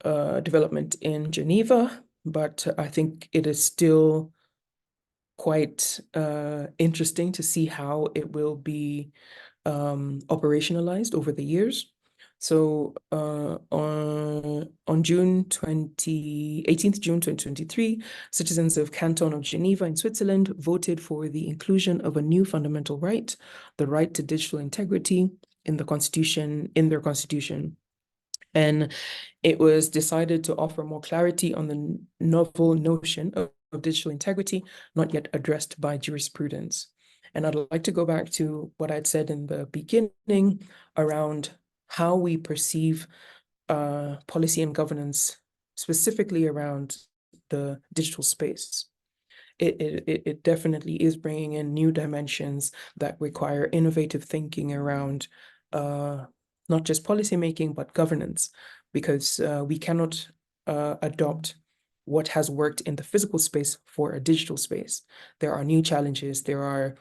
development in Geneva, but I think it is still quite interesting to see how it will be operationalized over the years. So on June 18th, June 2023, citizens of Canton of Geneva in Switzerland voted for the inclusion of a new fundamental right, the right to digital integrity, in their constitution. And it was decided to offer more clarity on the novel notion of digital integrity, not yet addressed by jurisprudence. And I'd like to go back to what I'd said in the beginning around how we perceive policy and governance, specifically around the digital space. It definitely is bringing in new dimensions that require innovative thinking around not just policymaking, but governance, because we cannot adopt what has worked in the physical space for a digital space. There are new challenges. There are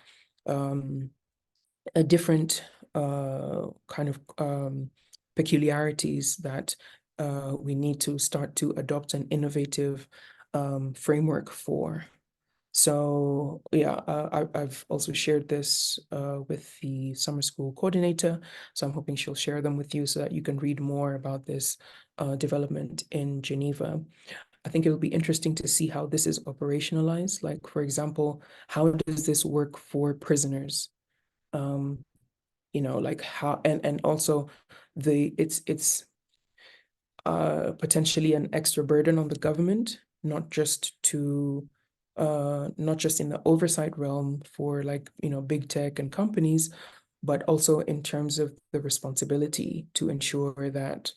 a different kind of peculiarities that we need to start to adopt an innovative framework for. So yeah, I've also shared this with the summer school coordinator. So I'm hoping she'll share them with you so that you can read more about this development in Geneva. I think it will be interesting to see how this is operationalized. Like, for example, how does this work for prisoners? Like how, and also it's potentially an extra burden on the government, not just in the oversight realm for big tech and companies, but also in terms of the responsibility to ensure that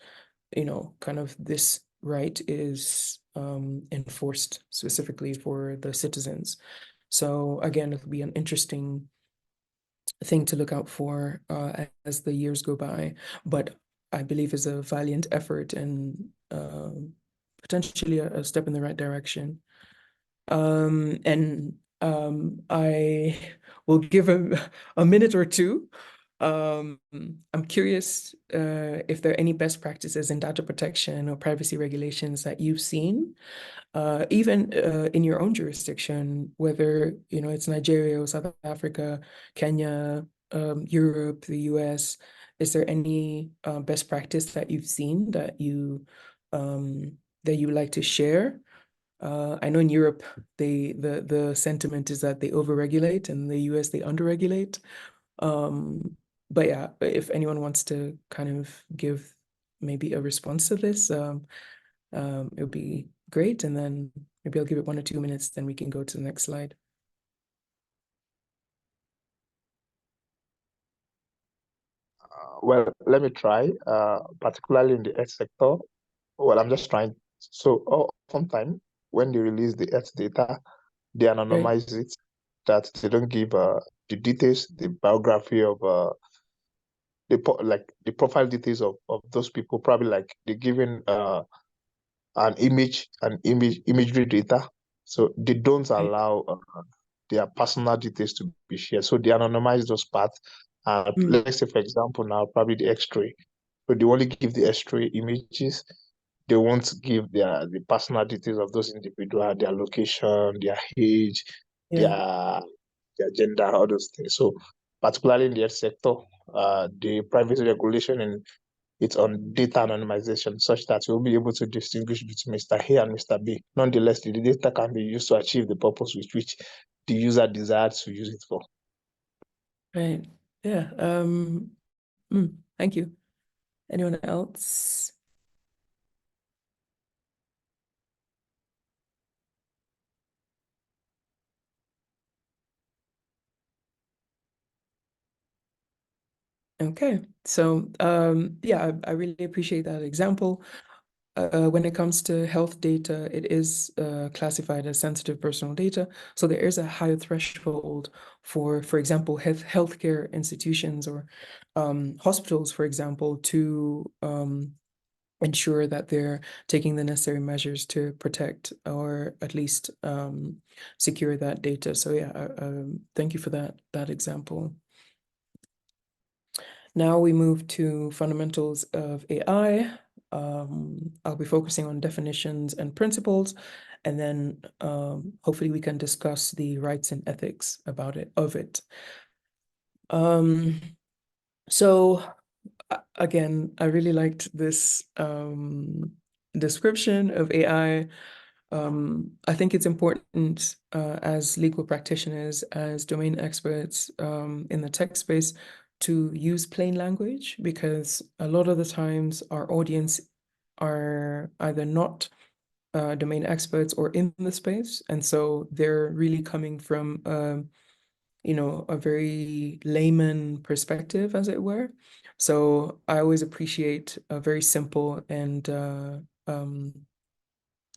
kind of this right is enforced specifically for the citizens. So again, it'll be an interesting thing to look out for as the years go by, but I believe is a valiant effort and potentially a step in the right direction. I will give a minute or two. I'm curious if there are any best practices in data protection or privacy regulations that you've seen, even in your own jurisdiction, whether it's Nigeria or South Africa, Kenya, Europe, the US. Is there any best practice that you've seen that you would like to share? I know in Europe, the sentiment is that they overregulate, and in the US they underregulate. But yeah, if anyone wants to kind of give maybe a response to this, it would be great. And then maybe I'll give it 1 or 2 minutes, then we can go to the next slide. Well, let me try, particularly in the health sector. Well, I'm just trying. So, oftentimes when they release the Earth data, they anonymize it, that they don't give the details, the biography of the profile details of those people. Probably like they're giving an imagery data, so they don't allow their personal details to be shared. So they anonymize those parts. Let's say, for example, now probably the X-ray. So they only give the X-ray images. They won't give the personal details of those individuals, their location, their age, their gender, all those things. So particularly in the health sector, the privacy regulation and it's on data anonymization such that you'll be able to distinguish between Mr. A and Mr. B. Nonetheless, the data can be used to achieve the purpose with which the user desires to use it for. Right. Yeah. Thank you. Anyone else? Okay, so yeah, I really appreciate that example. When it comes to health data, it is classified as sensitive personal data. So there is a higher threshold for example, healthcare institutions or hospitals, for example, to ensure that they're taking the necessary measures to protect or at least secure that data. So yeah, thank you for that example. Now we move to fundamentals of AI. I'll be focusing on definitions and principles, and then hopefully we can discuss the rights and ethics of it. So again, I really liked this description of AI. I think it's important as legal practitioners, as domain experts in the tech space, to use plain language, because a lot of the times our audience are either not domain experts or in the space, and so they're really coming from a very layman perspective, as it were. So I always appreciate a very simple and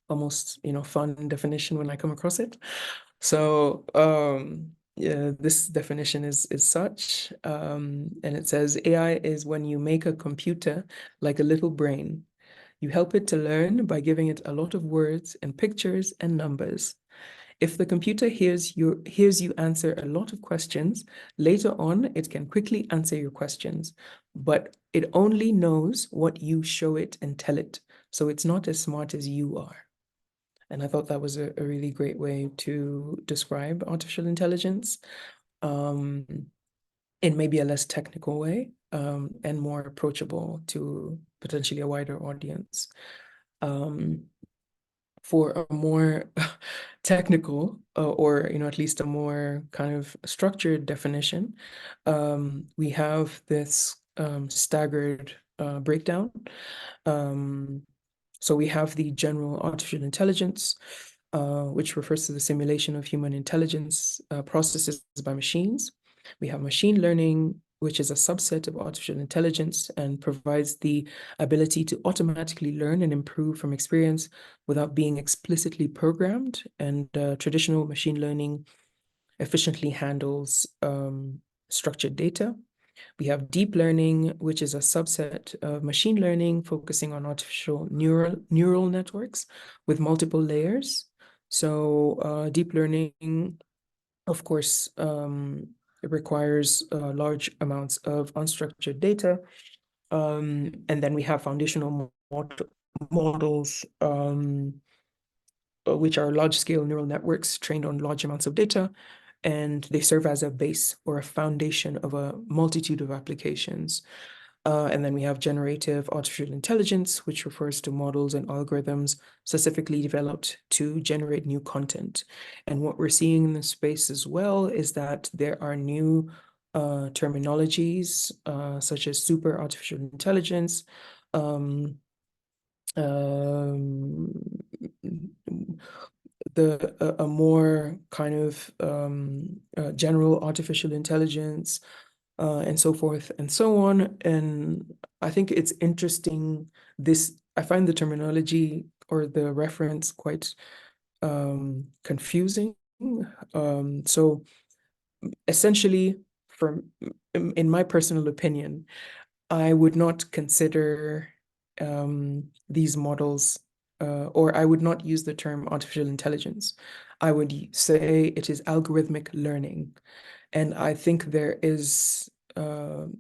almost fun definition when I come across it. So yeah, this definition is such, and it says AI is when you make a computer like a little brain. You help it to learn by giving it a lot of words and pictures and numbers. If the computer hears you answer a lot of questions, later on it can quickly answer your questions, but it only knows what you show it and tell it. So it's not as smart as you are. And I thought that was a really great way to describe artificial intelligence in maybe a less technical way and more approachable to potentially a wider audience. For a more technical or at least a more kind of structured definition, we have this staggered breakdown. So we have the general artificial intelligence, which refers to the simulation of human intelligence processes by machines. We have machine learning, which is a subset of artificial intelligence and provides the ability to automatically learn and improve from experience without being explicitly programmed. And traditional machine learning efficiently handles structured data. We have deep learning, which is a subset of machine learning focusing on artificial neural networks with multiple layers. So deep learning, of course, it requires large amounts of unstructured data. And then we have foundational models, which are large-scale neural networks trained on large amounts of data, and they serve as a base or a foundation of a multitude of applications. And then we have generative artificial intelligence, which refers to models and algorithms specifically developed to generate new content. And what we're seeing in this space as well is that there are new terminologies such as super artificial intelligence, a more kind of general artificial intelligence, and so forth and so on. And I think it's interesting, I find the terminology or the reference quite confusing. So essentially, in my personal opinion, I would not consider these models, or I would not use the term artificial intelligence. I would say it is algorithmic learning. And I think there is, in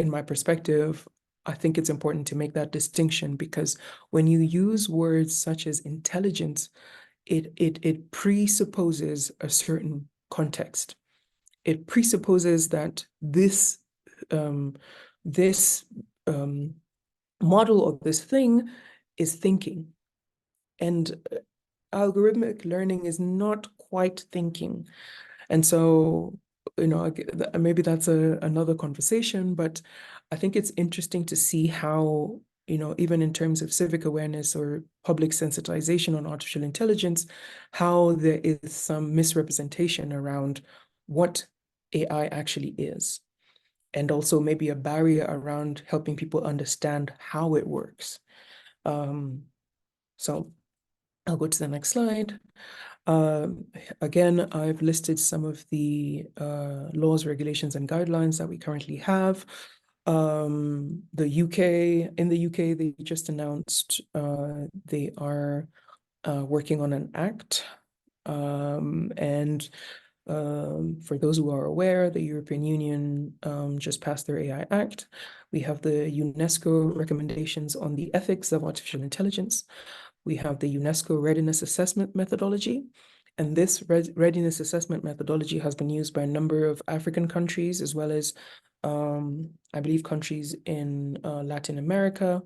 my perspective, I think it's important to make that distinction, because when you use words such as intelligence, it presupposes a certain context. It presupposes that this model or this thing is thinking. And algorithmic learning is not quite thinking. And so, maybe that's another conversation, but I think it's interesting to see how, even in terms of civic awareness or public sensitization on artificial intelligence, how there is some misrepresentation around what AI actually is, and also maybe a barrier around helping people understand how it works. So I'll go to the next slide. Again, I've listed some of the laws, regulations, and guidelines that we currently have. In the UK, they just announced they are working on an act. For those who are aware, the European Union just passed their AI Act. We have the UNESCO recommendations on the ethics of artificial intelligence. We have the UNESCO Readiness Assessment Methodology. And this readiness assessment methodology has been used by a number of African countries, as well as, I believe, countries in Latin America.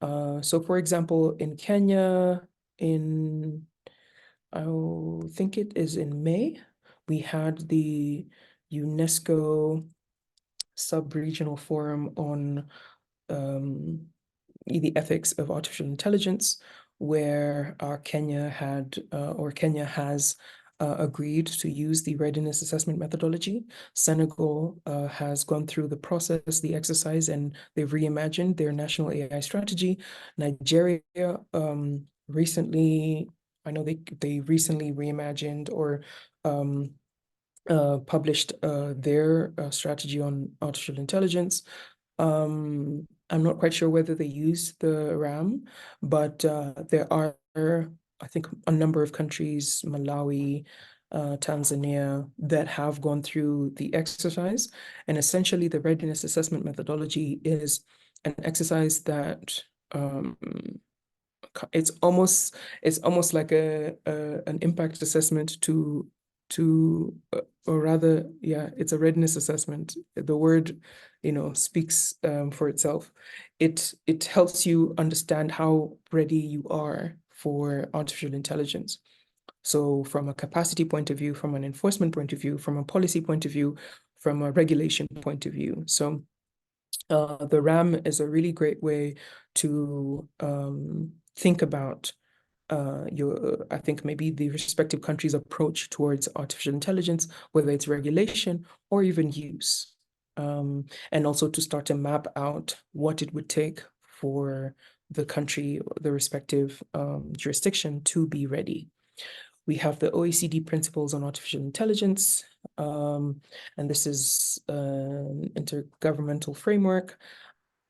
So for example, in Kenya, I think it is in May, we had the UNESCO Sub-Regional Forum on the ethics of artificial intelligence, where Kenya has agreed to use the readiness assessment methodology. Senegal has gone through the process, the exercise, and they've reimagined their national AI strategy. Nigeria recently, I know they recently reimagined or published their strategy on artificial intelligence. I'm not quite sure whether they use the RAM, but there are, I think, a number of countries, Malawi, Tanzania, that have gone through the exercise. And essentially, the readiness assessment methodology is an exercise that it's almost like an impact assessment or rather, yeah, it's a readiness assessment. The word, speaks for itself. It helps you understand how ready you are for artificial intelligence. So from a capacity point of view, from an enforcement point of view, from a policy point of view, from a regulation point of view. So the RAM is a really great way to think about I think maybe the respective countries' approach towards artificial intelligence, whether it's regulation or even use, and also to start to map out what it would take for the country, the respective jurisdiction to be ready. We have the OECD principles on artificial intelligence, and this is an intergovernmental framework.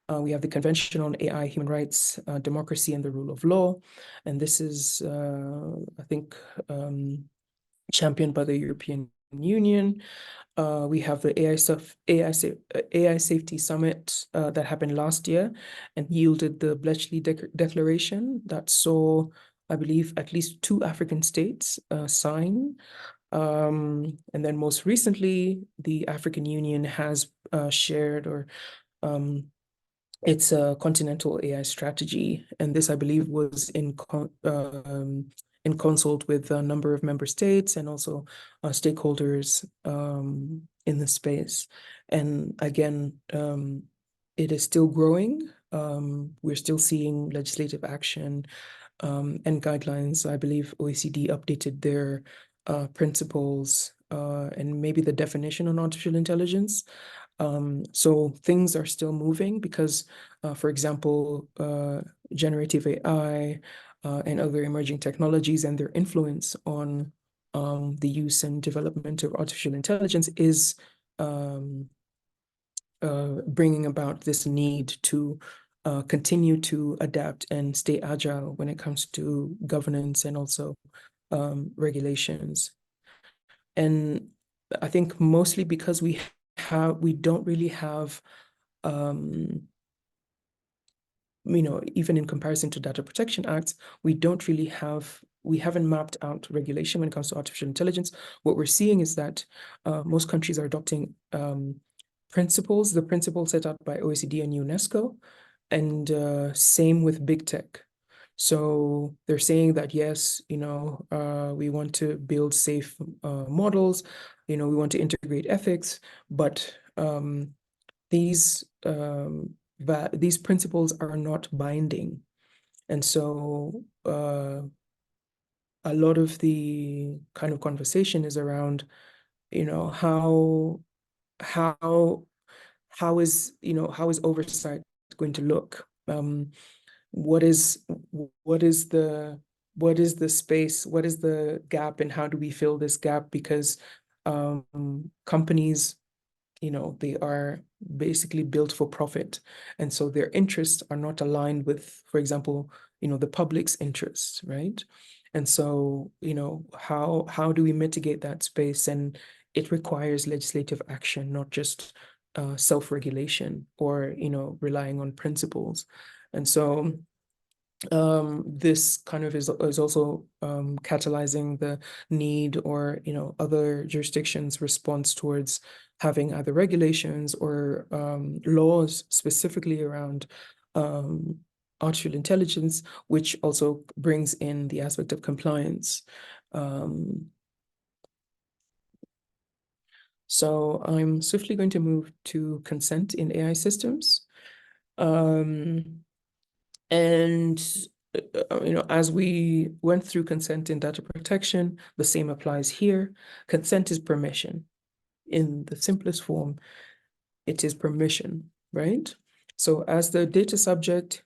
We have the Convention on AI, Human Rights, Democracy, and the Rule of Law. And this is, I think, championed by the European Union. We have the AI Safety Summit that happened last year and yielded the Bletchley Declaration that saw, I believe, at least 2 African states sign. And then most recently, the African Union has shared its a continental AI strategy, and this, I believe, was in consult with a number of member states and also stakeholders in the space. And again, it is still growing. We're still seeing legislative action and guidelines. I believe OECD updated their principles and maybe the definition on artificial intelligence. So things are still moving because, for example, generative AI, and other emerging technologies and their influence on the use and development of artificial intelligence is bringing about this need to continue to adapt and stay agile when it comes to governance and also regulations. And I think mostly because we don't really have, even in comparison to Data Protection Act, we haven't mapped out regulation when it comes to artificial intelligence. What we're seeing is that most countries are adopting the principles set out by OECD and UNESCO, and same with big tech. So they're saying that, yes, we want to build safe models, we want to integrate ethics, but these principles are not binding. And so a lot of the kind of conversation is around, how is oversight going to look? What is the space? What is the gap, and how do we fill this gap? Because companies, they are basically built for profit, and so their interests are not aligned with, for example, the public's interests, right? And so, how do we mitigate that space? And it requires legislative action, not just self-regulation or relying on principles. And so this kind of is also catalyzing the need, or other jurisdictions' response towards having either regulations or laws specifically around artificial intelligence, which also brings in the aspect of compliance. So I'm swiftly going to move to consent in AI systems. And as we went through consent in data protection, the same applies here. Consent is permission. In the simplest form, it is permission, right? So as the data subject,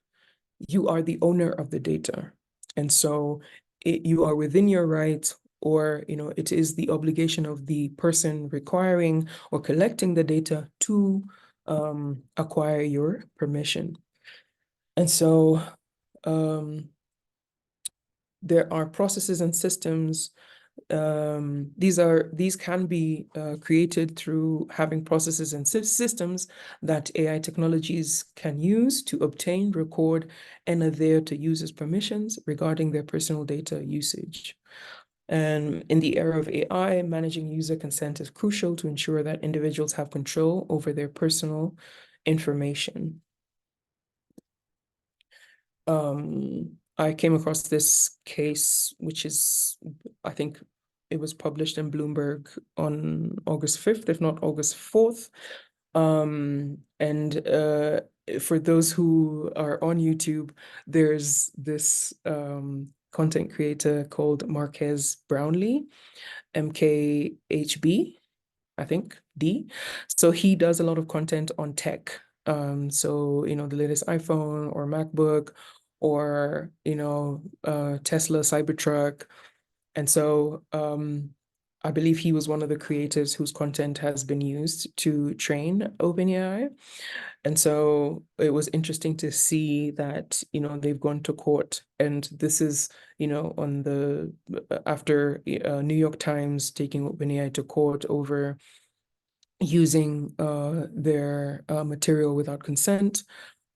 you are the owner of the data. And so you are within your rights, or it is the obligation of the person requiring or collecting the data to acquire your permission. And so there are processes and systems. These can be created through having processes and systems that AI technologies can use to obtain, record, and adhere to users' permissions regarding their personal data usage. And in the era of AI, managing user consent is crucial to ensure that individuals have control over their personal information. I came across this case, which is, I think it was published in Bloomberg on August 5th, if not August 4th. And for those who are on YouTube, there's this content creator called Marques Brownlee, MKHB, I think, D. So he does a lot of content on tech. So, the latest iPhone or MacBook, or, Tesla Cybertruck. And so I believe he was one of the creators whose content has been used to train OpenAI. And so it was interesting to see that, they've gone to court, and this is, on the, after New York Times taking OpenAI to court over using their material without consent.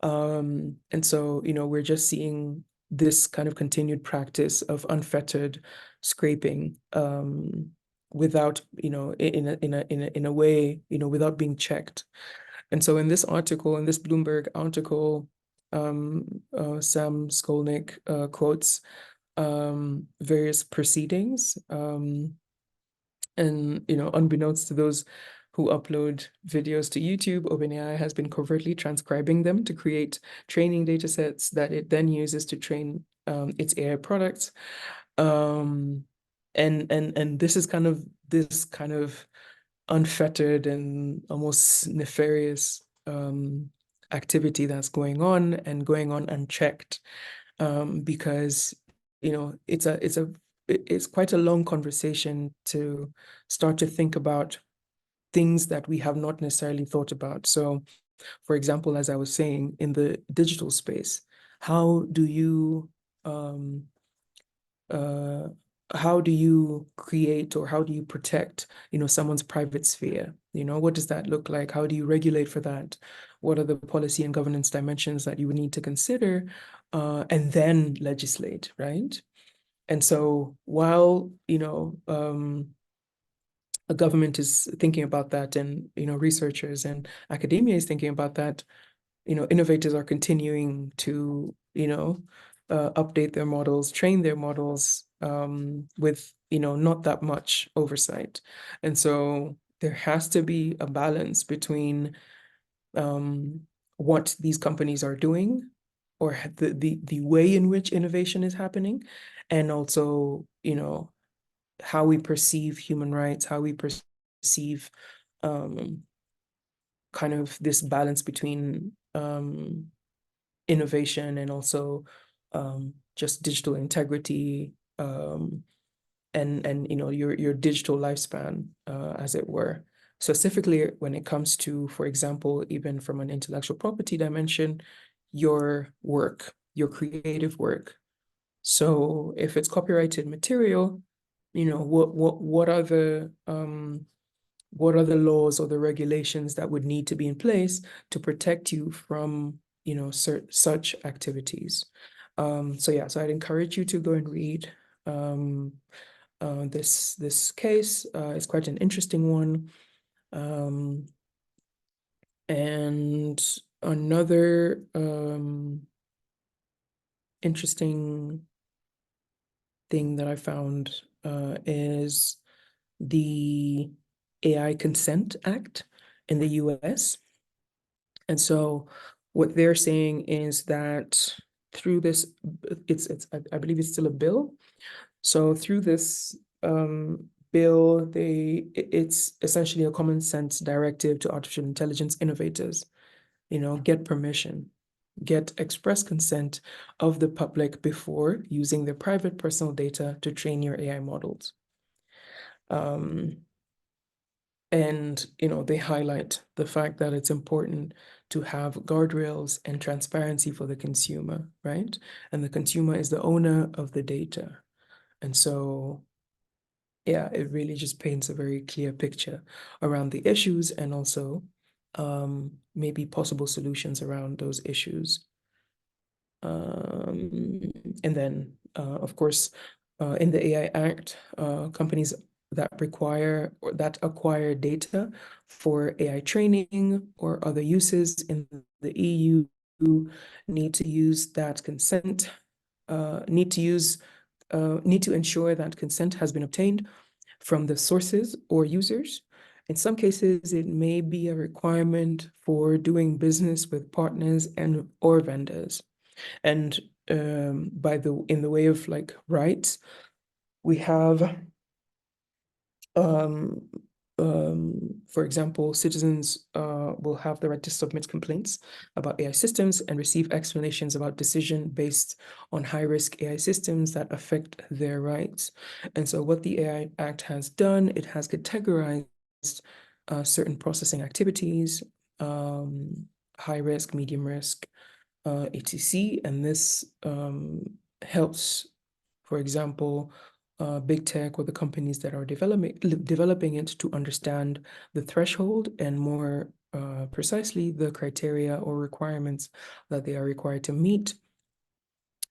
And so, we're just seeing this kind of continued practice of unfettered scraping without, in a way, without being checked. And so in this article, in this Bloomberg article, Sam Skolnick quotes various proceedings. And, unbeknownst to those who upload videos to YouTube, OpenAI has been covertly transcribing them to create training data sets that it then uses to train its AI products. And this is kind of unfettered and almost nefarious activity that's going on unchecked, because you know, it's quite a long conversation to start to think about things that we have not necessarily thought about. So, for example, as I was saying, in the digital space, how do you create, or how do you protect, you know, someone's private sphere? You know, what does that look like? How do you regulate for that? What are the policy and governance dimensions that you would need to consider, and then legislate, right? And so while, you know, a government is thinking about that, and, you know, researchers and academia is thinking about that, you know, innovators are continuing to, you know, update their models, train their models, with, you know, not that much oversight. And so there has to be a balance between what these companies are doing, or the way in which innovation is happening, and also, you know, how we perceive human rights, how we perceive kind of this balance between innovation and also just digital integrity, and you know, your digital lifespan, as it were. Specifically when it comes to, for example, even from an intellectual property dimension, your work, your creative work. So if it's copyrighted material, you know, what are the laws or the regulations that would need to be in place to protect you from, you know, such activities? So yeah, so I'd encourage you to go and read this case. It's quite an interesting one. And another interesting thing that I found is the AI Consent Act in the US. And so what they're saying is that through this, I believe it's still a bill. So through this bill, it's essentially a common sense directive to artificial intelligence innovators, you know, get permission, get express consent of the public before using their private personal data to train your AI models. And, you know, they highlight the fact that it's important to have guardrails and transparency for the consumer, right? And the consumer is the owner of the data. And so, yeah, it really just paints a very clear picture around the issues, and also maybe possible solutions around those issues. And then, of course, in the AI Act, companies that require or that acquire data for AI training or other uses in the EU need to use that consent, need to ensure that consent has been obtained from the sources or users. In some cases, it may be a requirement for doing business with partners and or vendors. And in the way of like rights, we have for example, citizens will have the right to submit complaints about AI systems and receive explanations about decision based on high-risk AI systems that affect their rights. And so what the AI Act has done, it has categorized certain processing activities, high risk, medium risk, etc. And this helps, for example, big tech or the companies that are developing it to understand the threshold and more precisely the criteria or requirements that they are required to meet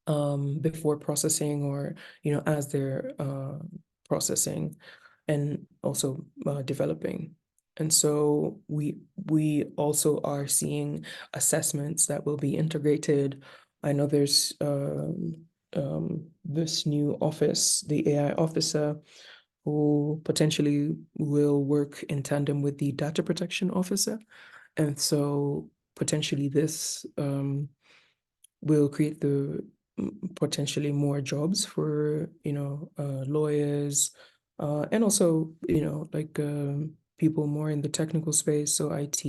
before processing, or, you know, as they're processing and also developing. And so we also are seeing assessments that will be integrated. I know there's this new office, the AI officer, who potentially will work in tandem with the data protection officer. And so potentially this will create potentially more jobs for, you know, lawyers, and also, you know, like people more in the technical space, so IT,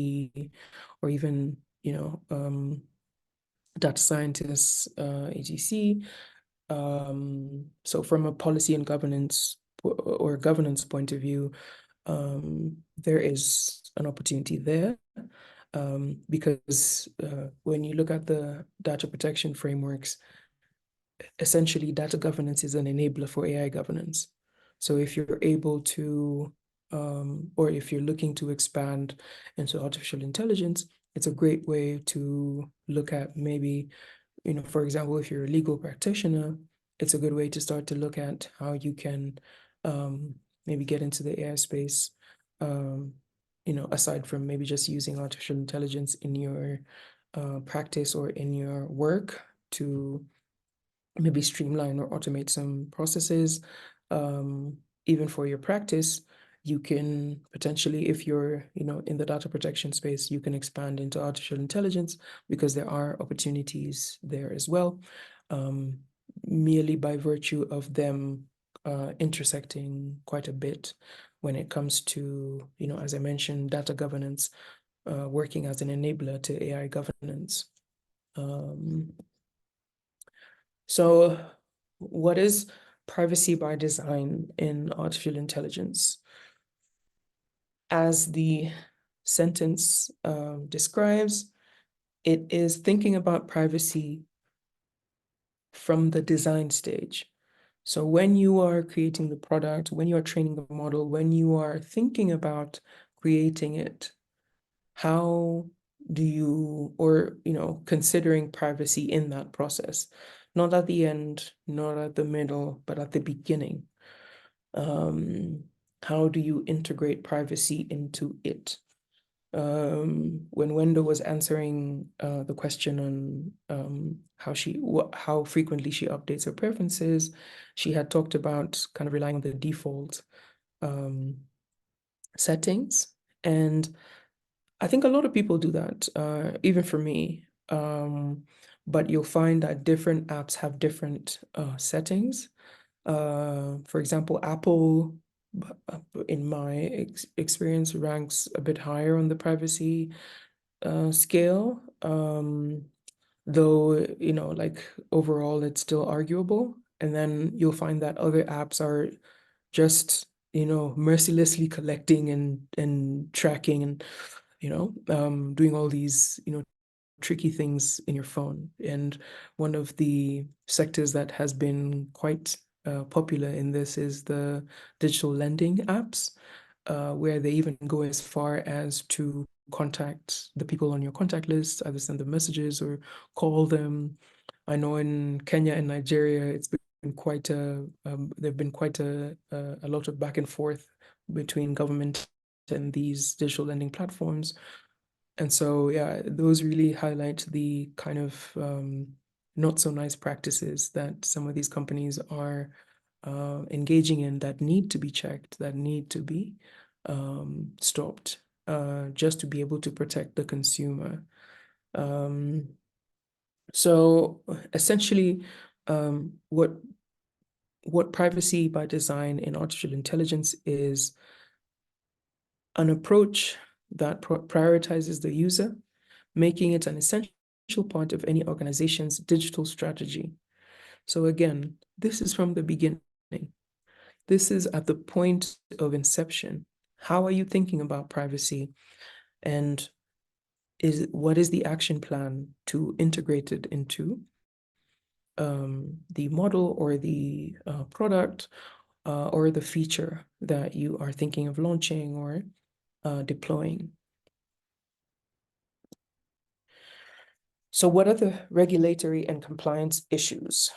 or even, you know, data scientists, etc. So from a policy and governance or governance point of view, there is an opportunity there, because when you look at the data protection frameworks, essentially data governance is an enabler for AI governance. So if you're able to, or if you're looking to expand into artificial intelligence, it's a great way to look at maybe, for example, if you're a legal practitioner, it's a good way to start to look at how you can maybe get into the AI space, aside from maybe just using artificial intelligence in your practice or in your work to maybe streamline or automate some processes. Even for your practice, you can potentially, if you're, in the data protection space, you can expand into artificial intelligence because there are opportunities there as well, merely by virtue of them intersecting quite a bit when it comes to, as I mentioned, data governance, working as an enabler to AI governance. So what is privacy by design in artificial intelligence? As the sentence describes, it is thinking about privacy from the design stage. So when you are creating the product, when you are training the model, when you are thinking about creating it, how do you, or, considering privacy in that process, not at the end, not at the middle, but at the beginning. How do you integrate privacy into it? When Wendo was answering the question on how frequently she updates her preferences, she had talked about kind of relying on the default settings. And I think a lot of people do that, even for me. But you'll find that different apps have different settings. For example, Apple, in my experience, ranks a bit higher on the privacy scale. Though, like overall, it's still arguable. And then you'll find that other apps are just, mercilessly collecting and tracking and, doing all these, tricky things in your phone. And one of the sectors that has been quite popular in this is the digital lending apps, where they even go as far as to contact the people on your contact list, either send them messages or call them. I know in Kenya and Nigeria, it's been quite there've been quite a lot of back and forth between government and these digital lending platforms. And so, yeah, those really highlight the kind of not so nice practices that some of these companies are engaging in that need to be checked, that need to be stopped, just to be able to protect the consumer. So essentially, what privacy by design in artificial intelligence is an approach that prioritizes the user, making it an essential part of any organization's digital strategy. So again, this is from the beginning. This is at the point of inception. How are you thinking about privacy? And what is the action plan to integrate it into the model or the product or the feature that you are thinking of launching or deploying? So what are the regulatory and compliance issues?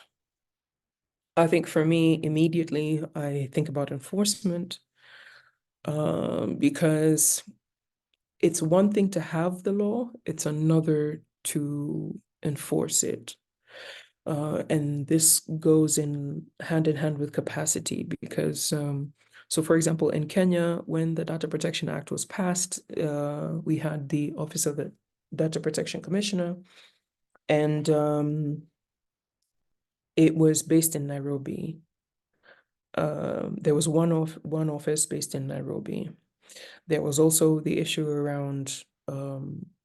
I think for me, immediately, I think about enforcement, because it's one thing to have the law, it's another to enforce it. And this goes in hand with capacity because, so for example, in Kenya, when the Data Protection Act was passed, we had the Office of the Data Protection Commissioner, and it was based in Nairobi. There was one office based in Nairobi. There was also the issue around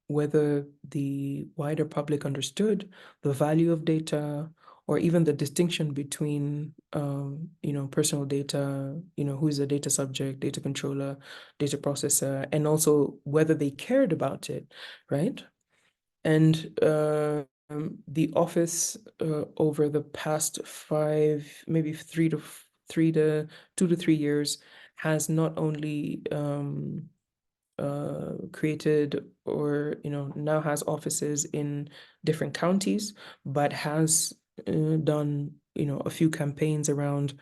whether the wider public understood the value of data or even the distinction between, personal data, who's a data subject, data controller, data processor, and also whether they cared about it, right? And the office over the past 5, maybe 2 to 3 years has not only created or now has offices in different counties, but has done a few campaigns around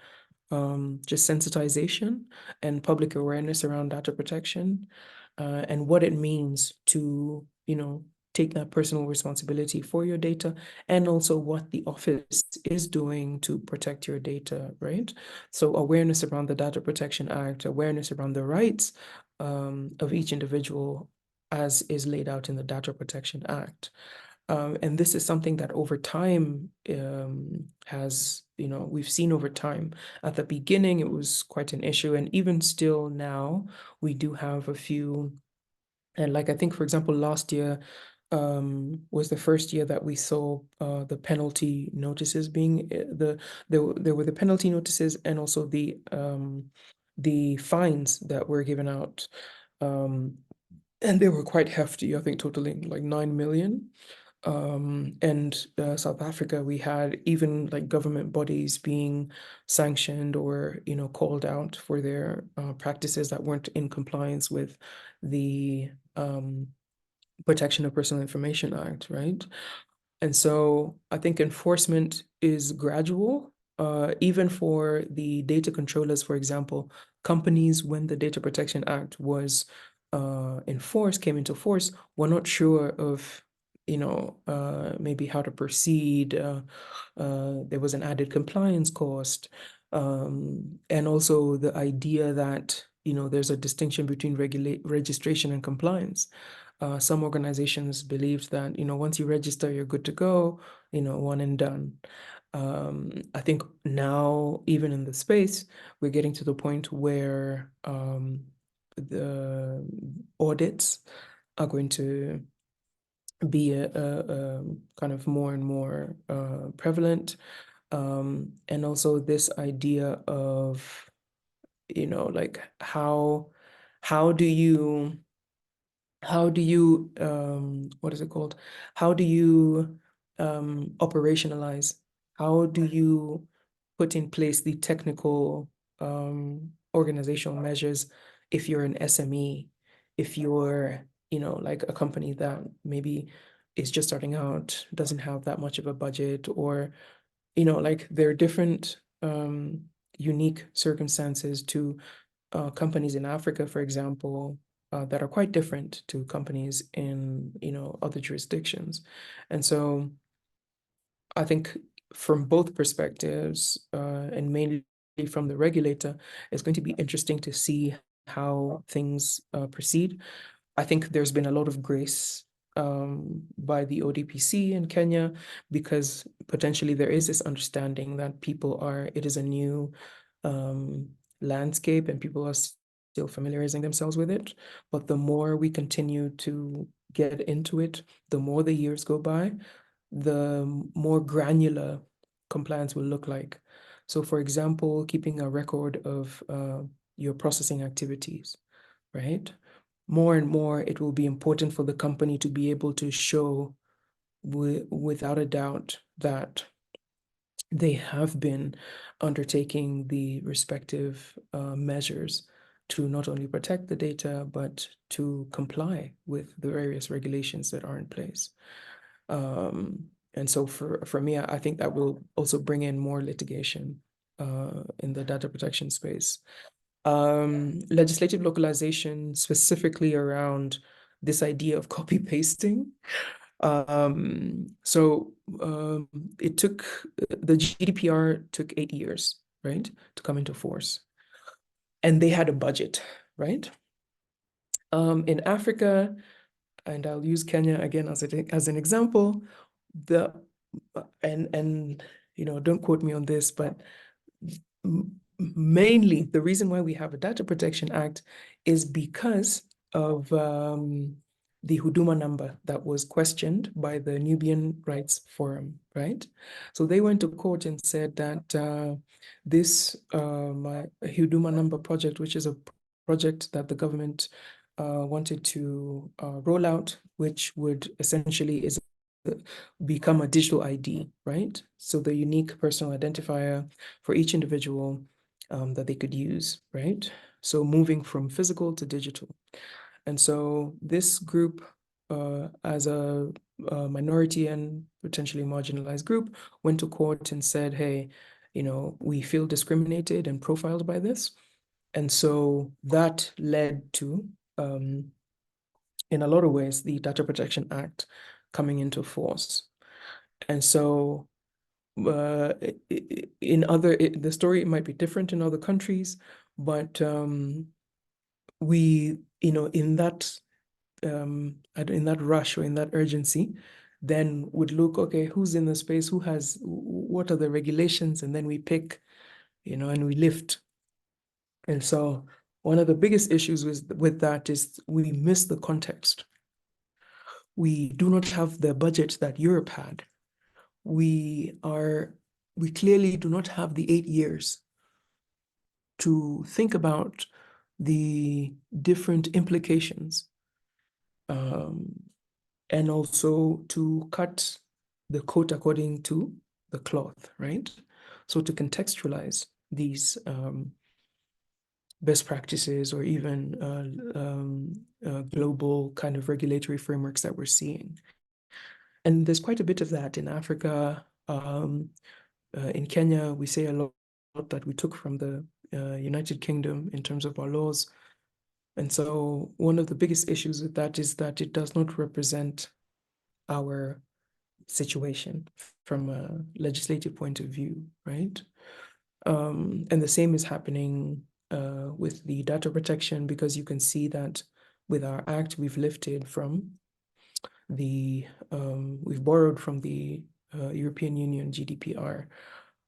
just sensitization and public awareness around data protection, and what it means to take that personal responsibility for your data, and also what the office is doing to protect your data, right? So awareness around the Data Protection Act, awareness around the rights of each individual as is laid out in the Data Protection Act. And this is something that over time has, we've seen over time. At the beginning, it was quite an issue. And even still now, we do have a few. And like, I think, for example, last year was the first year that we saw the penalty notices being, there were the penalty notices and also the fines that were given out. And they were quite hefty, I think totaling like 9 million. And South Africa, we had even like government bodies being sanctioned or called out for their practices that weren't in compliance with the Protection of Personal Information Act, right? And so I think enforcement is gradual, even for the data controllers, for example. Companies, when the Data Protection Act was came into force, were not sure of maybe how to proceed. There was an added compliance cost, and also the idea that there's a distinction between registration and compliance. Some organizations believed that once you register, you're good to go, one and done. I think now, even in the space, we're getting to the point where the audits are going to be a kind of more and more prevalent, and also this idea of like how do you what is it called? How do you operationalize? How do you put in place the technical organizational measures if you're an SME, if you're like a company that maybe is just starting out, doesn't have that much of a budget, or like there are different unique circumstances to companies in Africa, for example, that are quite different to companies in other jurisdictions. And so I think from both perspectives, and mainly from the regulator, it's going to be interesting to see how things proceed. I think there's been a lot of grace by the ODPC in Kenya, because potentially there is this understanding that it is a new landscape and people are still familiarizing themselves with it. But the more we continue to get into it, the more the years go by, the more granular compliance will look like. So for example, keeping a record of your processing activities, right? More and more, it will be important for the company to be able to show without a doubt that they have been undertaking the respective measures to not only protect the data, but to comply with the various regulations that are in place. And so for me, I think that will also bring in more litigation in the data protection space. Legislative localization, specifically around this idea of copy pasting. It took, the GDPR took 8 years, right, to come into force. And they had a budget, right? In Africa, and I'll use Kenya again as an example, and don't quote me on this, but mainly the reason why we have a Data Protection Act is because of the Huduma number that was questioned by the Nubian Rights Forum, right? So they went to court and said that this my Huduma number project, which is a project that the government wanted to roll out, which would essentially become a digital ID, right? So the unique personal identifier for each individual that they could use, right? So moving from physical to digital. And so this group, as a minority and potentially marginalized group, went to court and said, hey, you know, we feel discriminated and profiled by this. And so that led to, in a lot of ways, the Data Protection Act coming into force. And so the story might be different in other countries, but we, you know, in that rush or in that urgency, then would look, okay, who's in the space, what are the regulations, and then we pick, you know, and we lift. And so one of the biggest issues with that is we miss the context. We do not have the budget that Europe had. We clearly do not have the 8 years to think about the different implications, and also to cut the coat according to the cloth, right? So to contextualize these best practices or even global kind of regulatory frameworks that we're seeing. And there's quite a bit of that in Africa. In Kenya, we say a lot that we took from the United Kingdom in terms of our laws. And so one of the biggest issues with that is that it does not represent our situation from a legislative point of view, right? And the same is happening with the data protection, because you can see that with our act, we've lifted from we've borrowed from the European Union GDPR.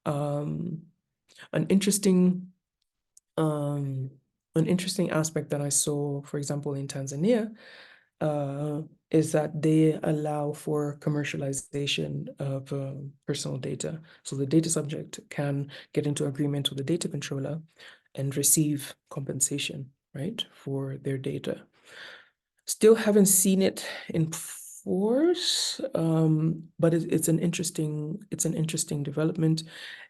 An interesting aspect that I saw, for example, in Tanzania, is that they allow for commercialization of personal data. So the data subject can get into agreement with the data controller and receive compensation, right, for their data. Still haven't seen it in force, but it's an interesting development.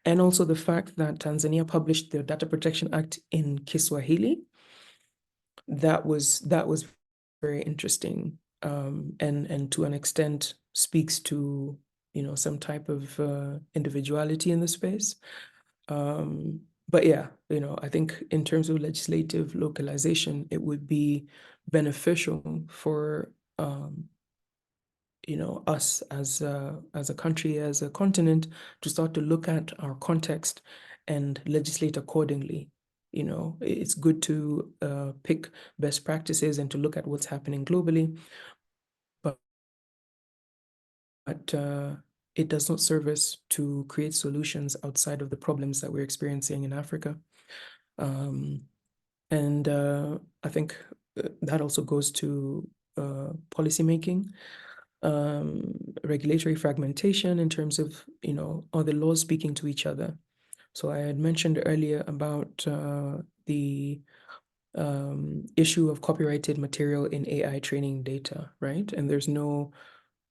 And also the fact that Tanzania published the Data Protection Act in Kiswahili, that was very interesting, and to an extent speaks to, you know, some type of individuality in the space. But yeah, you know, I think in terms of legislative localization, it would be beneficial for you know, us as a country, as a continent, to start to look at our context and legislate accordingly. You know, it's good to pick best practices and to look at what's happening globally, but it does not serve us to create solutions outside of the problems that we're experiencing in Africa. And I think that also goes to policymaking. Regulatory fragmentation in terms of, you know, are the laws speaking to each other? So I had mentioned earlier about the issue of copyrighted material in AI training data, right? And there's no,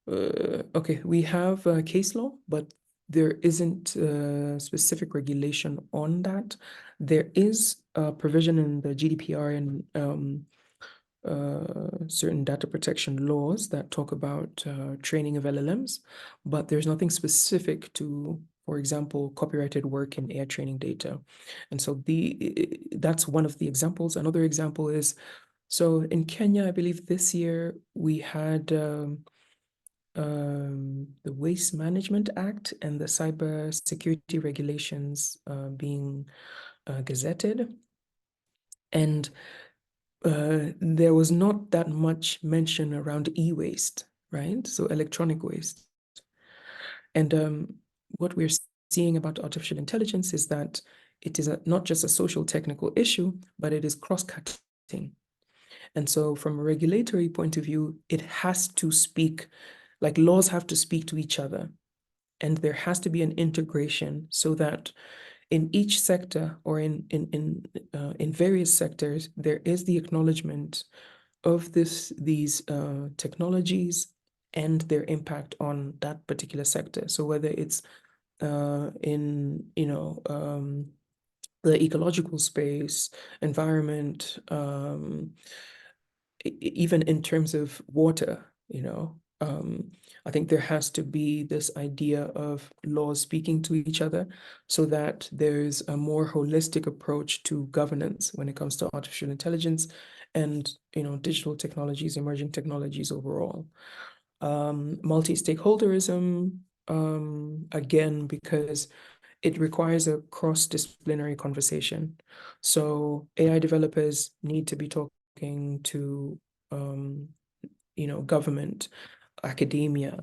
okay, we have case law, but there isn't specific regulation on that. There is a provision in the GDPR and certain data protection laws that talk about training of LLMs, but there's nothing specific to, for example, copyrighted work in AI training data. And so that's one of the examples. Another example is, so in Kenya, I believe this year we had the Waste Management Act and the Cyber Security Regulations being gazetted. And there was not that much mention around e-waste, right? So electronic waste. And what we're seeing about artificial intelligence is that it is not just a social technical issue, but it is cross-cutting. And so from a regulatory point of view, it has to speak, like laws have to speak to each other. And there has to be an integration so that in each sector or in various sectors, there is the acknowledgement of these technologies and their impact on that particular sector. So whether it's in the ecological space, environment, even in terms of water, I think there has to be this idea of laws speaking to each other so that there's a more holistic approach to governance when it comes to artificial intelligence and digital technologies, emerging technologies overall. Multi-stakeholderism, again, because it requires a cross-disciplinary conversation. So AI developers need to be talking to government, academia,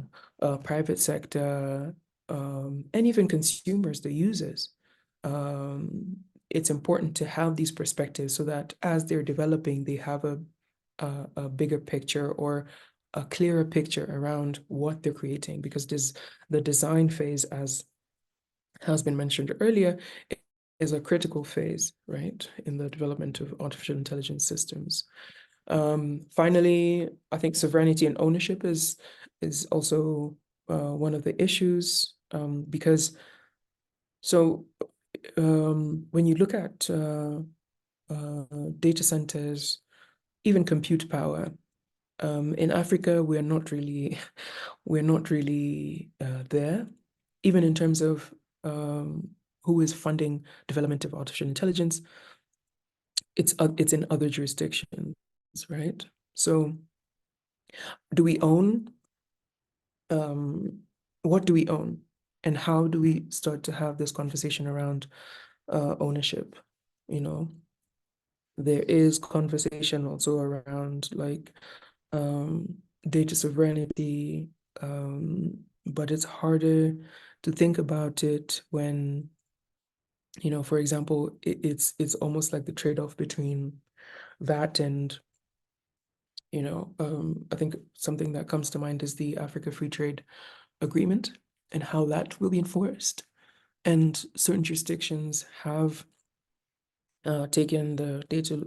private sector, and even consumers, the users. It's important to have these perspectives so that as they're developing, they have a bigger picture or a clearer picture around what they're creating, because the design phase, as has been mentioned earlier, is a critical phase, right, in the development of artificial intelligence systems. Finally, I think sovereignty and ownership is also one of the issues, because when you look at data centers, even compute power, in Africa, we're not really there, even in terms of who is funding development of artificial intelligence. It's in other jurisdictions, right? So do we own, what do we own? And how do we start to have this conversation around ownership? There is conversation also around like data sovereignty, but it's harder to think about it when, for example, it's almost like the trade-off between that and, I think something that comes to mind is the Africa Free Trade Agreement and how that will be enforced. And certain jurisdictions have taken the data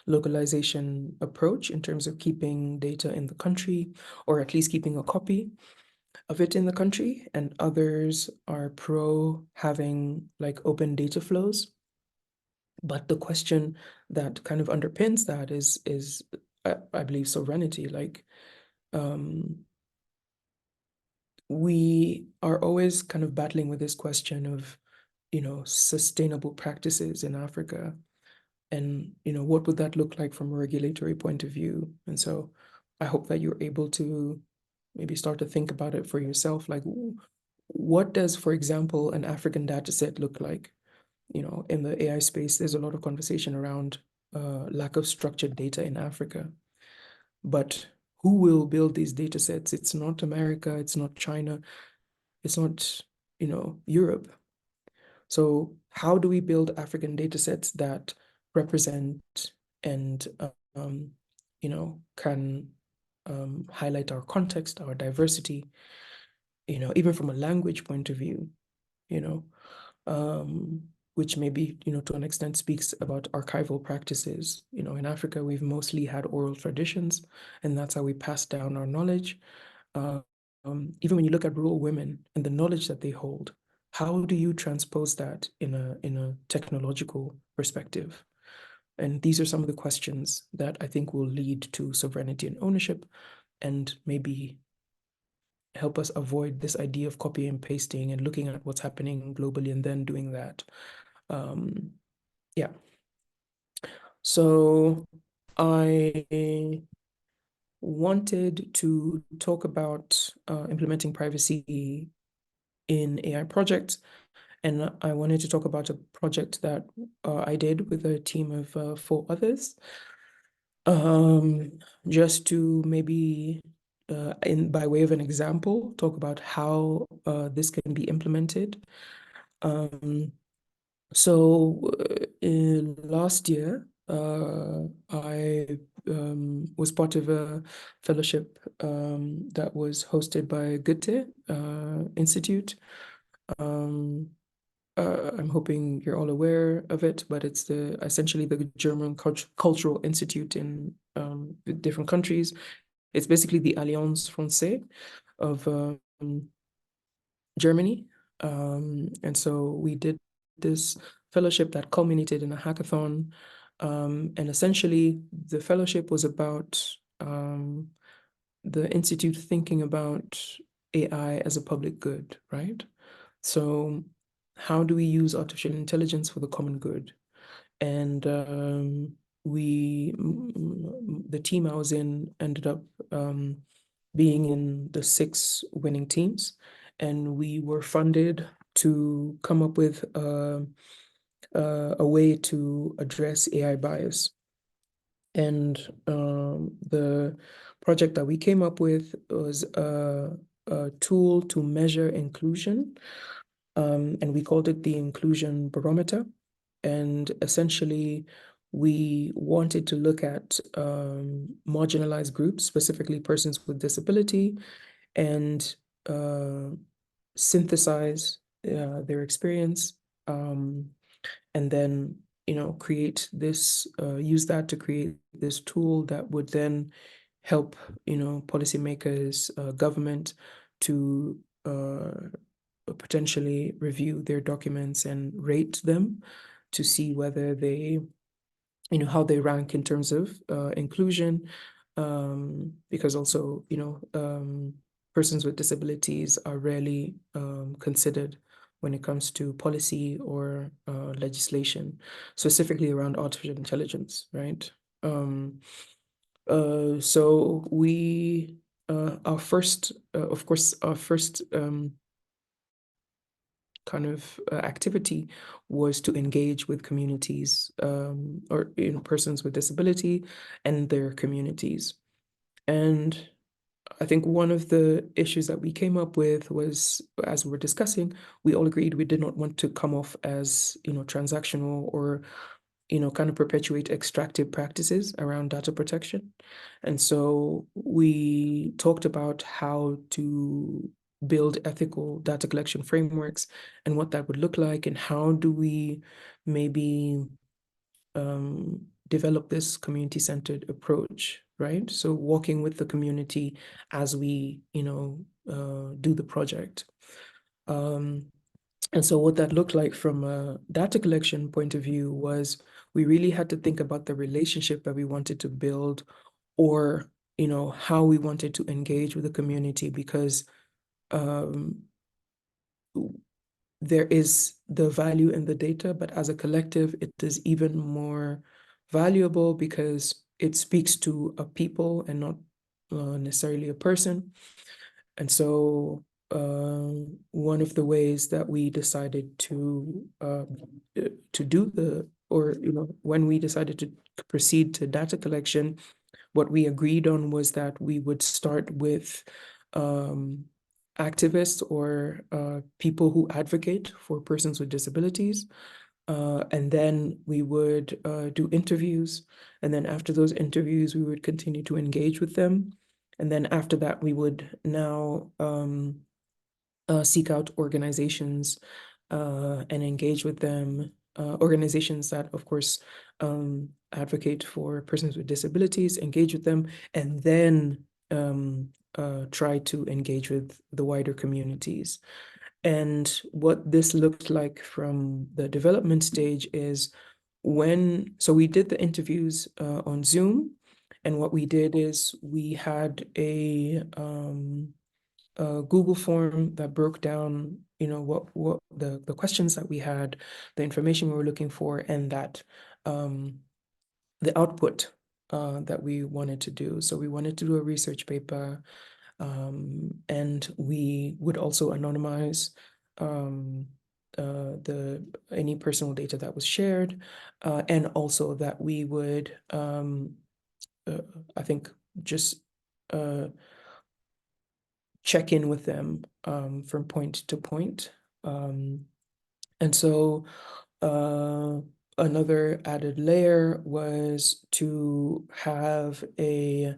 localization approach in terms of keeping data in the country, or at least keeping a copy of it in the country, and others are pro having like open data flows. But the question that kind of underpins that is I believe sovereignty. Like we are always kind of battling with this question of sustainable practices in Africa, and what would that look like from a regulatory point of view. And so I hope that you're able to maybe start to think about it for yourself, like what does, for example, an African data set look like? In the AI space, there's a lot of conversation around lack of structured data in Africa, but who will build these data sets? It's not America, it's not China, it's not Europe. So how do we build African data sets that represent and can highlight our context, our diversity, even from a language point of view, which maybe, to an extent speaks about archival practices. In Africa, we've mostly had oral traditions, and that's how we pass down our knowledge. Even when you look at rural women and the knowledge that they hold, how do you transpose that in a technological perspective? And these are some of the questions that I think will lead to sovereignty and ownership, and maybe help us avoid this idea of copy and pasting and looking at what's happening globally and then doing that. Yeah. So I wanted to talk about implementing privacy in AI projects. And I wanted to talk about a project that I did with a team of 4 others. Just to maybe, by way of an example, talk about how this can be implemented. So last year, I was part of a fellowship that was hosted by Goethe Institute. I'm hoping you're all aware of it, but it's essentially the German Cultural Institute in different countries. It's basically the Alliance Française of Germany. And so we did this fellowship that culminated in a hackathon. And essentially, the fellowship was about the Institute thinking about AI as a public good, right? So how do we use artificial intelligence for the common good? And the team I was in ended up being in the 6 winning teams, and we were funded to come up with a way to address AI bias. And the project that we came up with was a tool to measure inclusion, and we called it the Inclusion Barometer. And essentially, we wanted to look at marginalized groups, specifically persons with disability, and synthesize their experience, and then create this, use that to create this tool that would then help policymakers, government to potentially review their documents and rate them to see whether they, how they rank in terms of inclusion, because also, persons with disabilities are rarely considered when it comes to policy or legislation, specifically around artificial intelligence, right? So we, our first, of course, our first kind of activity was to engage with communities, or persons with disability and their communities. And I think one of the issues that we came up with was, as we were discussing, we all agreed we did not want to come off as, transactional or, kind of perpetuate extractive practices around data protection. And so we talked about how to build ethical data collection frameworks and what that would look like, and how do we maybe develop this community-centered approach, right? So walking with the community as we, do the project. And so what that looked like from a data collection point of view was we really had to think about the relationship that we wanted to build, or, how we wanted to engage with the community, because there is the value in the data, but as a collective, it is even more valuable because it speaks to a people and not necessarily a person. And so one of the ways that we decided to do when we decided to proceed to data collection, what we agreed on was that we would start with activists or people who advocate for persons with disabilities. And then we would do interviews. And then after those interviews, we would continue to engage with them. And then after that, we would now seek out organizations and engage with them, organizations that, of course, advocate for persons with disabilities, engage with them, and then try to engage with the wider communities. And what this looked like from the development stage is so we did the interviews on Zoom, and what we did is we had a Google form that broke down, what the questions that we had, the information we were looking for, and that the output that we wanted to do. So we wanted to do a research paper, and we would also anonymize any personal data that was shared, and also that we would, I think, just check in with them from point to point. And so another added layer was to have a,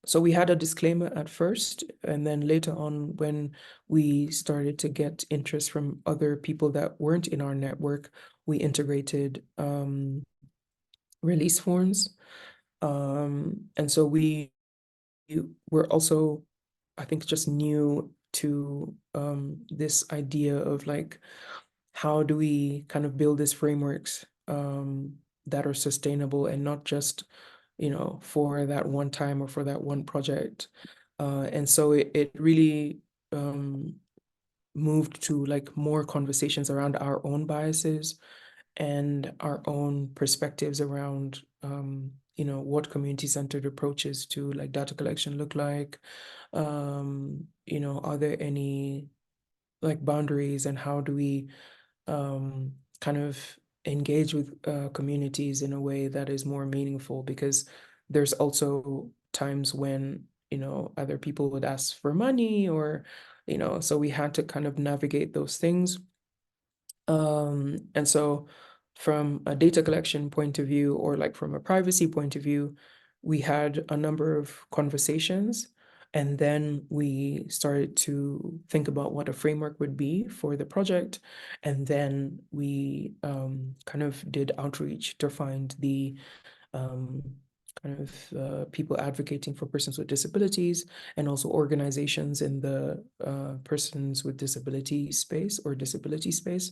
so we had a disclaimer at first, and then later on when we started to get interest from other people that weren't in our network, we integrated release forms. And so we were also, I think, just new to this idea of like, how do we kind of build these frameworks that are sustainable and not just, you know, for that one time or for that one project. And so it really moved to like more conversations around our own biases and our own perspectives around, you know, what community-centered approaches to like data collection look like. You know, are there any like boundaries, and how do we kind of engage with communities in a way that is more meaningful? Because there's also times when, you know, other people would ask for money, or, you know, so we had to kind of navigate those things. And so from a data collection point of view, or like from a privacy point of view, we had a number of conversations, and then we started to think about what a framework would be for the project. And then we kind of did outreach to find the kind of people advocating for persons with disabilities, and also organizations in the persons with disability space or disability space,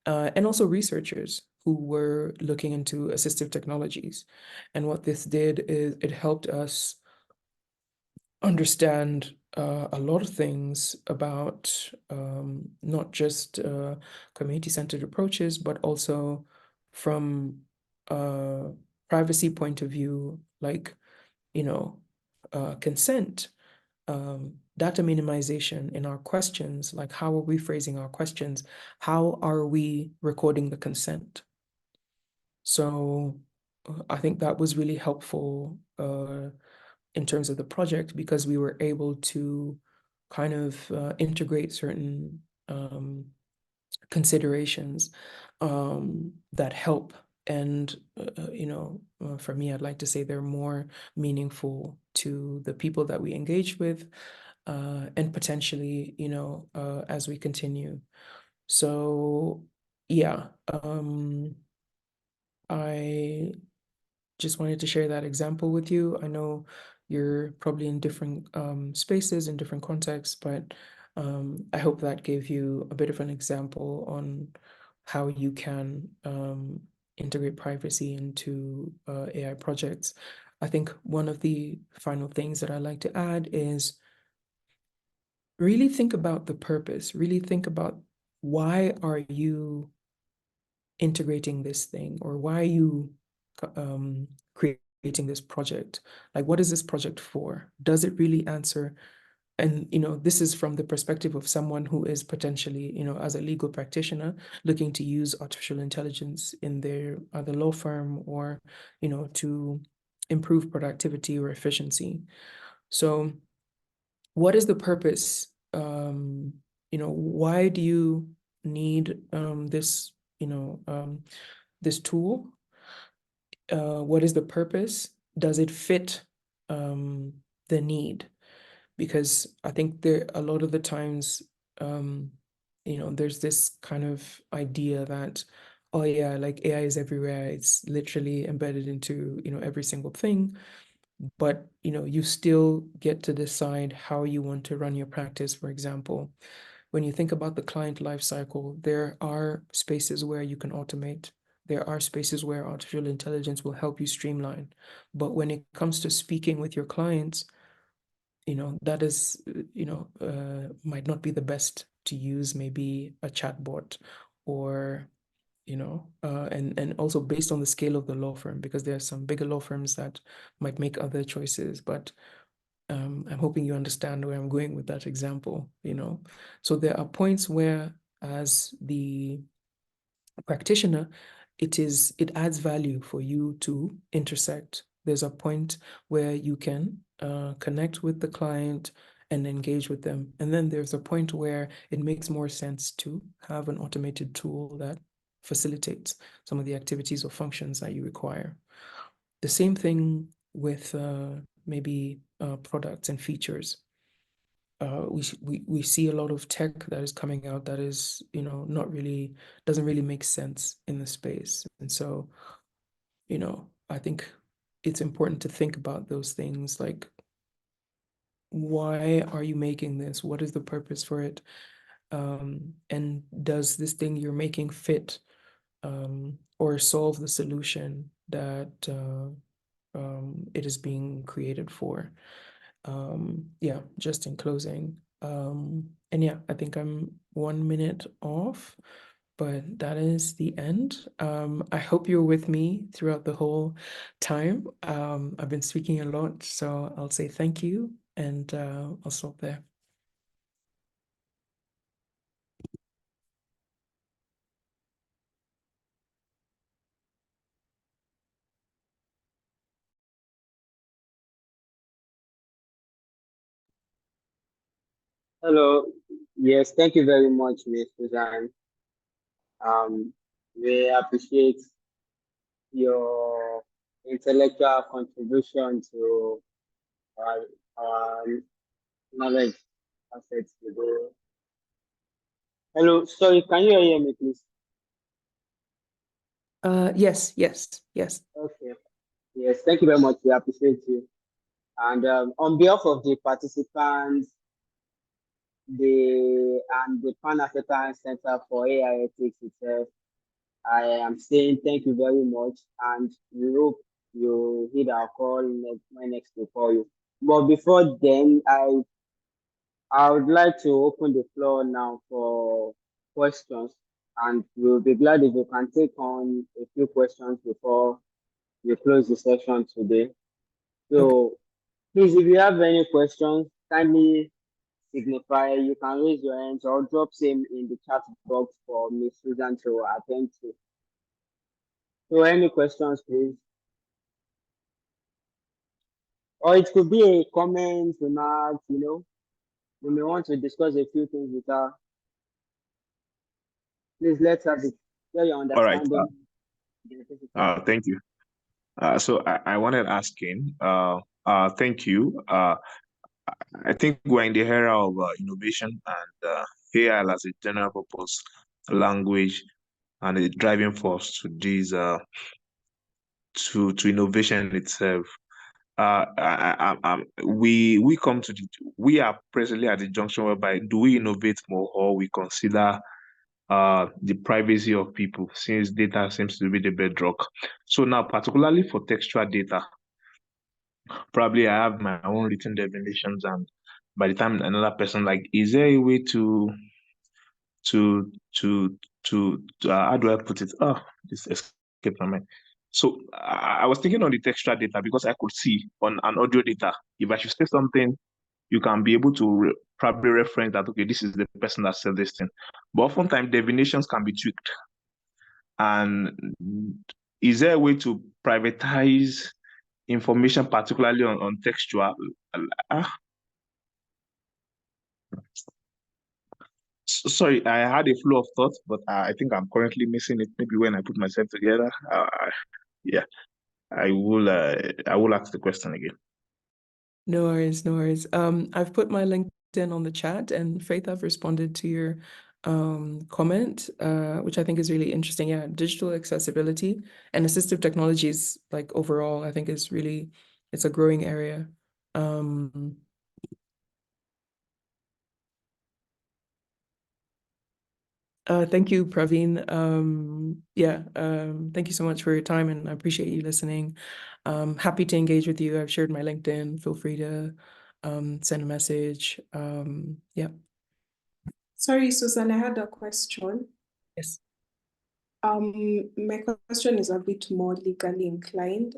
and also researchers who were looking into assistive technologies. And what this did is it helped us understand a lot of things about not just community-centered approaches, but also from a privacy point of view, like, you know, consent, data minimization in our questions, like how are we phrasing our questions? How are we recording the consent? So I think that was really helpful in terms of the project, because we were able to kind of integrate certain considerations that help. And, you know, for me, I'd like to say they're more meaningful to the people that we engage with, and potentially, you know, as we continue. So, yeah, I just wanted to share that example with you. I know you're probably in different spaces, in different contexts, but I hope that gave you a bit of an example on how you can integrate privacy into AI projects. I think one of the final things that I like to add is really think about the purpose, really think about, why are you integrating this thing, or why are you creating this project? Like, what is this project for? Does it really answer? And, you know, this is from the perspective of someone who is potentially, you know, as a legal practitioner, looking to use artificial intelligence in their other law firm, or, you know, to improve productivity or efficiency. So what is the purpose? You know, why do you need this, you know, this tool? What is the purpose? Does it fit the need? Because I think there, a lot of the times, you know, there's this kind of idea that, oh yeah, like AI is everywhere. It's literally embedded into, you know, every single thing. But, you know, you still get to decide how you want to run your practice. For example, when you think about the client lifecycle, there are spaces where you can automate. There are spaces where artificial intelligence will help you streamline. But when it comes to speaking with your clients, you know, that is, you know, might not be the best to use, maybe a chatbot, or, you know, and also based on the scale of the law firm, because there are some bigger law firms that might make other choices. But I'm hoping you understand where I'm going with that example, you know. So there are points where, as the practitioner, it adds value for you to intersect. There's a point where you can connect with the client and engage with them. And then there's a point where it makes more sense to have an automated tool that facilitate some of the activities or functions that you require. The same thing with maybe products and features. We see a lot of tech that is coming out that is, doesn't really make sense in the space. And so, I think it's important to think about those things, like, why are you making this? What is the purpose for it? And does this thing you're making fit or solve the solution that it is being created for? Yeah, just in closing. And yeah, I think I'm 1 minute off, but that is the end. I hope you're with me throughout the whole time. I've been speaking a lot, so I'll say thank you, and I'll stop there. Hello. Yes, thank you very much, Ms. Suzanne. We appreciate your intellectual contribution to our knowledge assets today. Hello, sorry, can you hear me, please? Yes. Okay. Yes, thank you very much. We appreciate you. And on behalf of the participants, the Pan-African Center for AI Ethics itself, I am saying thank you very much, and we hope you heed our call next to call you. But before then, I would like to open the floor now for questions, and we'll be glad if you can take on a few questions before we close the session today. So please, if you have any questions, kindly signify. You can raise your hands or drop same in the chat box for Ms. Susan to attend to. So any questions, please? Or it could be a comment, remark, we may want to discuss a few things with her. Please let's have it. Get your All right. understanding. Thank you. So I wanted asking, thank you. I think we're in the era of innovation, and AI as a general purpose language and a driving force to these to innovation itself. We are presently at the junction whereby do we innovate more or we consider the privacy of people, since data seems to be the bedrock. So now, particularly for textual data, probably I have my own written definitions, and by the time another person, like, is there a way to how do I put it? Oh, this escaped my mind. So I was thinking on the textual data, because I could see on an audio data, if I should say something, you can be able to probably reference that, okay, this is the person that said this thing. But oftentimes definitions can be tweaked. And is there a way to privatize information, particularly on textual? Sorry, I had a flow of thought, but I think I'm currently missing it. Maybe when I put myself together, yeah, I will ask the question again. No worries. I've put my LinkedIn on the chat, and Faith, I've responded to your comment, which I think is really interesting. Yeah, digital accessibility and assistive technologies, like, overall, I think it's a growing area. Thank you, Praveen. Thank you so much for your time, and I appreciate you listening. Happy to engage with you. I've shared my LinkedIn. Feel free to send a message. Yeah. Sorry, Susan, I had a question. Yes. My question is a bit more legally inclined.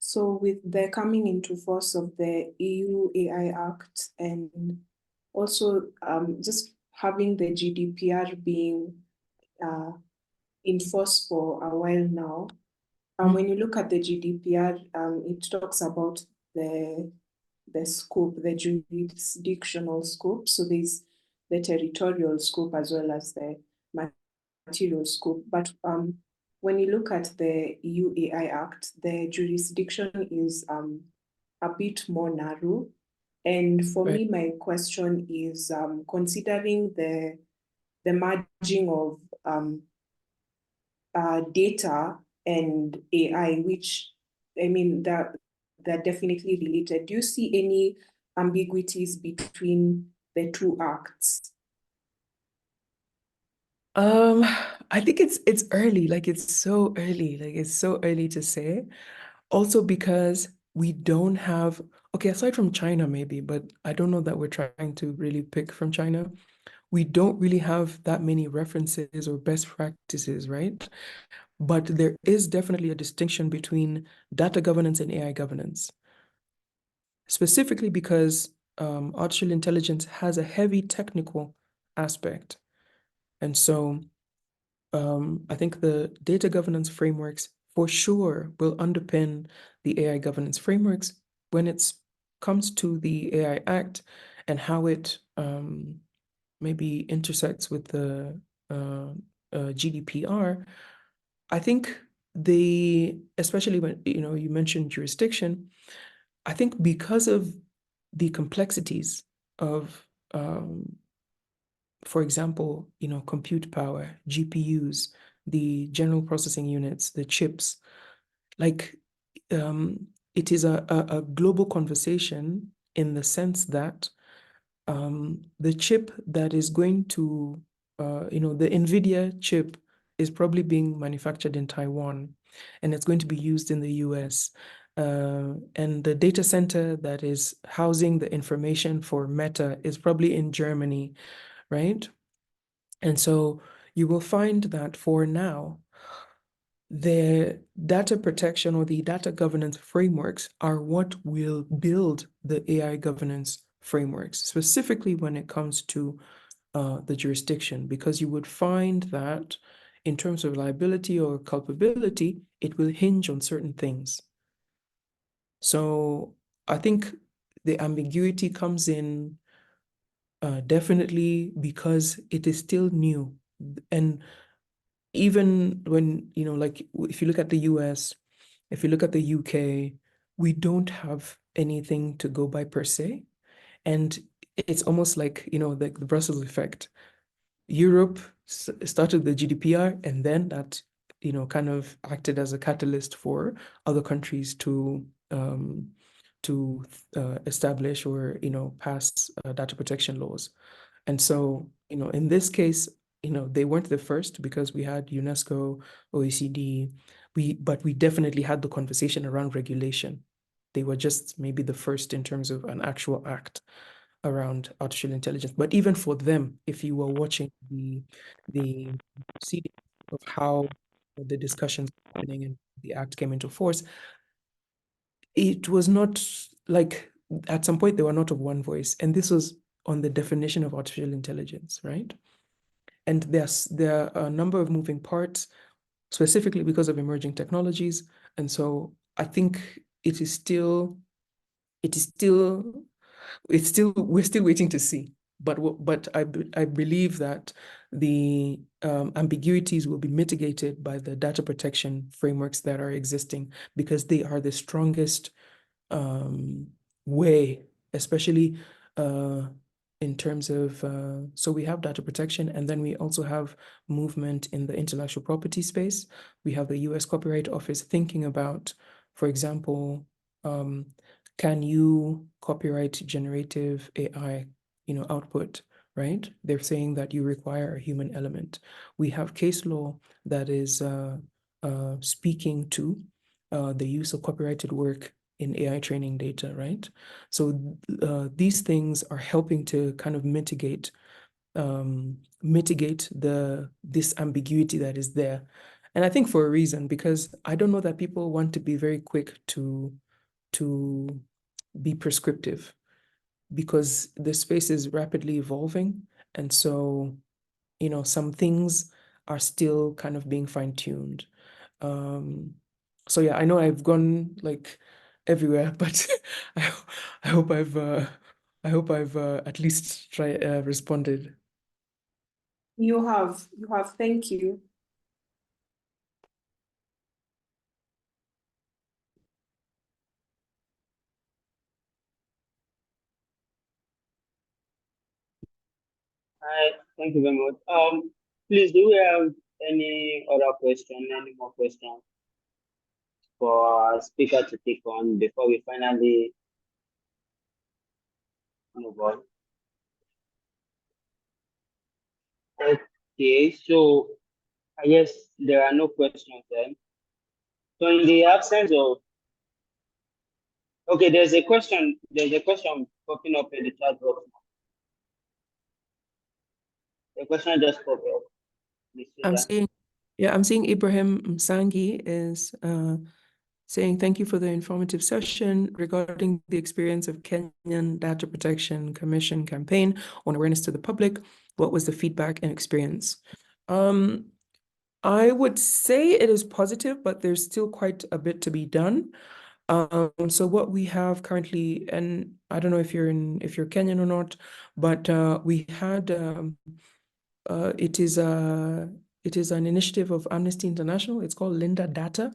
So with the coming into force of the EU AI Act, and also just having the GDPR being in force for a while now, when you look at the GDPR, it talks about the scope, the jurisdictional scope. So there's the territorial scope as well as the material scope, but when you look at the EU AI Act, the jurisdiction is a bit more narrow. And for Right. me, my question is considering the merging of data and AI, which I mean that they're definitely related. Do you see any ambiguities between the two acts? I think it's early, like it's so early, like it's so early to say. Also because we don't have, okay, aside from China maybe, but I don't know that we're trying to really pick from China. We don't really have that many references or best practices, right? But there is definitely a distinction between data governance and AI governance, specifically because artificial intelligence has a heavy technical aspect. And so I think the data governance frameworks for sure will underpin the AI governance frameworks when it comes to the AI Act and how it maybe intersects with the GDPR. I think especially when, you mentioned jurisdiction, I think because of the complexities of, for example, compute power, GPUs, the general processing units, the chips, like it is a global conversation in the sense that the chip that is going to, the NVIDIA chip is probably being manufactured in Taiwan and it's going to be used in the US. And the data center that is housing the information for Meta is probably in Germany, right? And so you will find that for now, the data protection or the data governance frameworks are what will build the AI governance frameworks, specifically when it comes to the jurisdiction, because you would find that in terms of liability or culpability, it will hinge on certain things. So I think the ambiguity comes in definitely because it is still new. And even when, like if you look at the US, if you look at the UK, we don't have anything to go by per se. And it's almost like, the Brussels effect. Europe started the GDPR and then that, kind of acted as a catalyst for other countries to establish or, pass data protection laws. And so, in this case, they weren't the first because we had UNESCO, OECD, but we definitely had the conversation around regulation. They were just maybe the first in terms of an actual act around artificial intelligence. But even for them, if you were watching the proceedings of how the discussions were happening and the act came into force, it was not like at some point they were not of one voice. And this was on the definition of artificial intelligence, right? And there are a number of moving parts, specifically because of emerging technologies. And so I think we're still waiting to see. But I believe that the ambiguities will be mitigated by the data protection frameworks that are existing because they are the strongest way, especially in terms of, so we have data protection and then we also have movement in the intellectual property space. We have the US Copyright Office thinking about, for example, can you copyright generative AI, output, right? They're saying that you require a human element. We have case law that is speaking to the use of copyrighted work in AI training data, right? So these things are helping to kind of mitigate this ambiguity that is there. And I think for a reason, because I don't know that people want to be very quick to be prescriptive because the space is rapidly evolving. And so, some things are still kind of being fine-tuned. So yeah, I know I've gone like everywhere, but I hope I've at least responded. You have. Thank you. Hi, thank you very much. Please, do we have any other question, any more questions for our speaker to take on before we finally move on? Okay, so I guess there are no questions then. So in the absence of, okay, there's a question popping up in the chat box. The question just popped up. I'm seeing, I'm seeing Ibrahim Msangi is saying thank you for the informative session regarding the experience of Kenyan Data Protection Commission campaign on awareness to the public. What was the feedback and experience? I would say it is positive, but there's still quite a bit to be done. So what we have currently, and I don't know if you're Kenyan or not, but we had it is an initiative of Amnesty International. It's called Linda Data,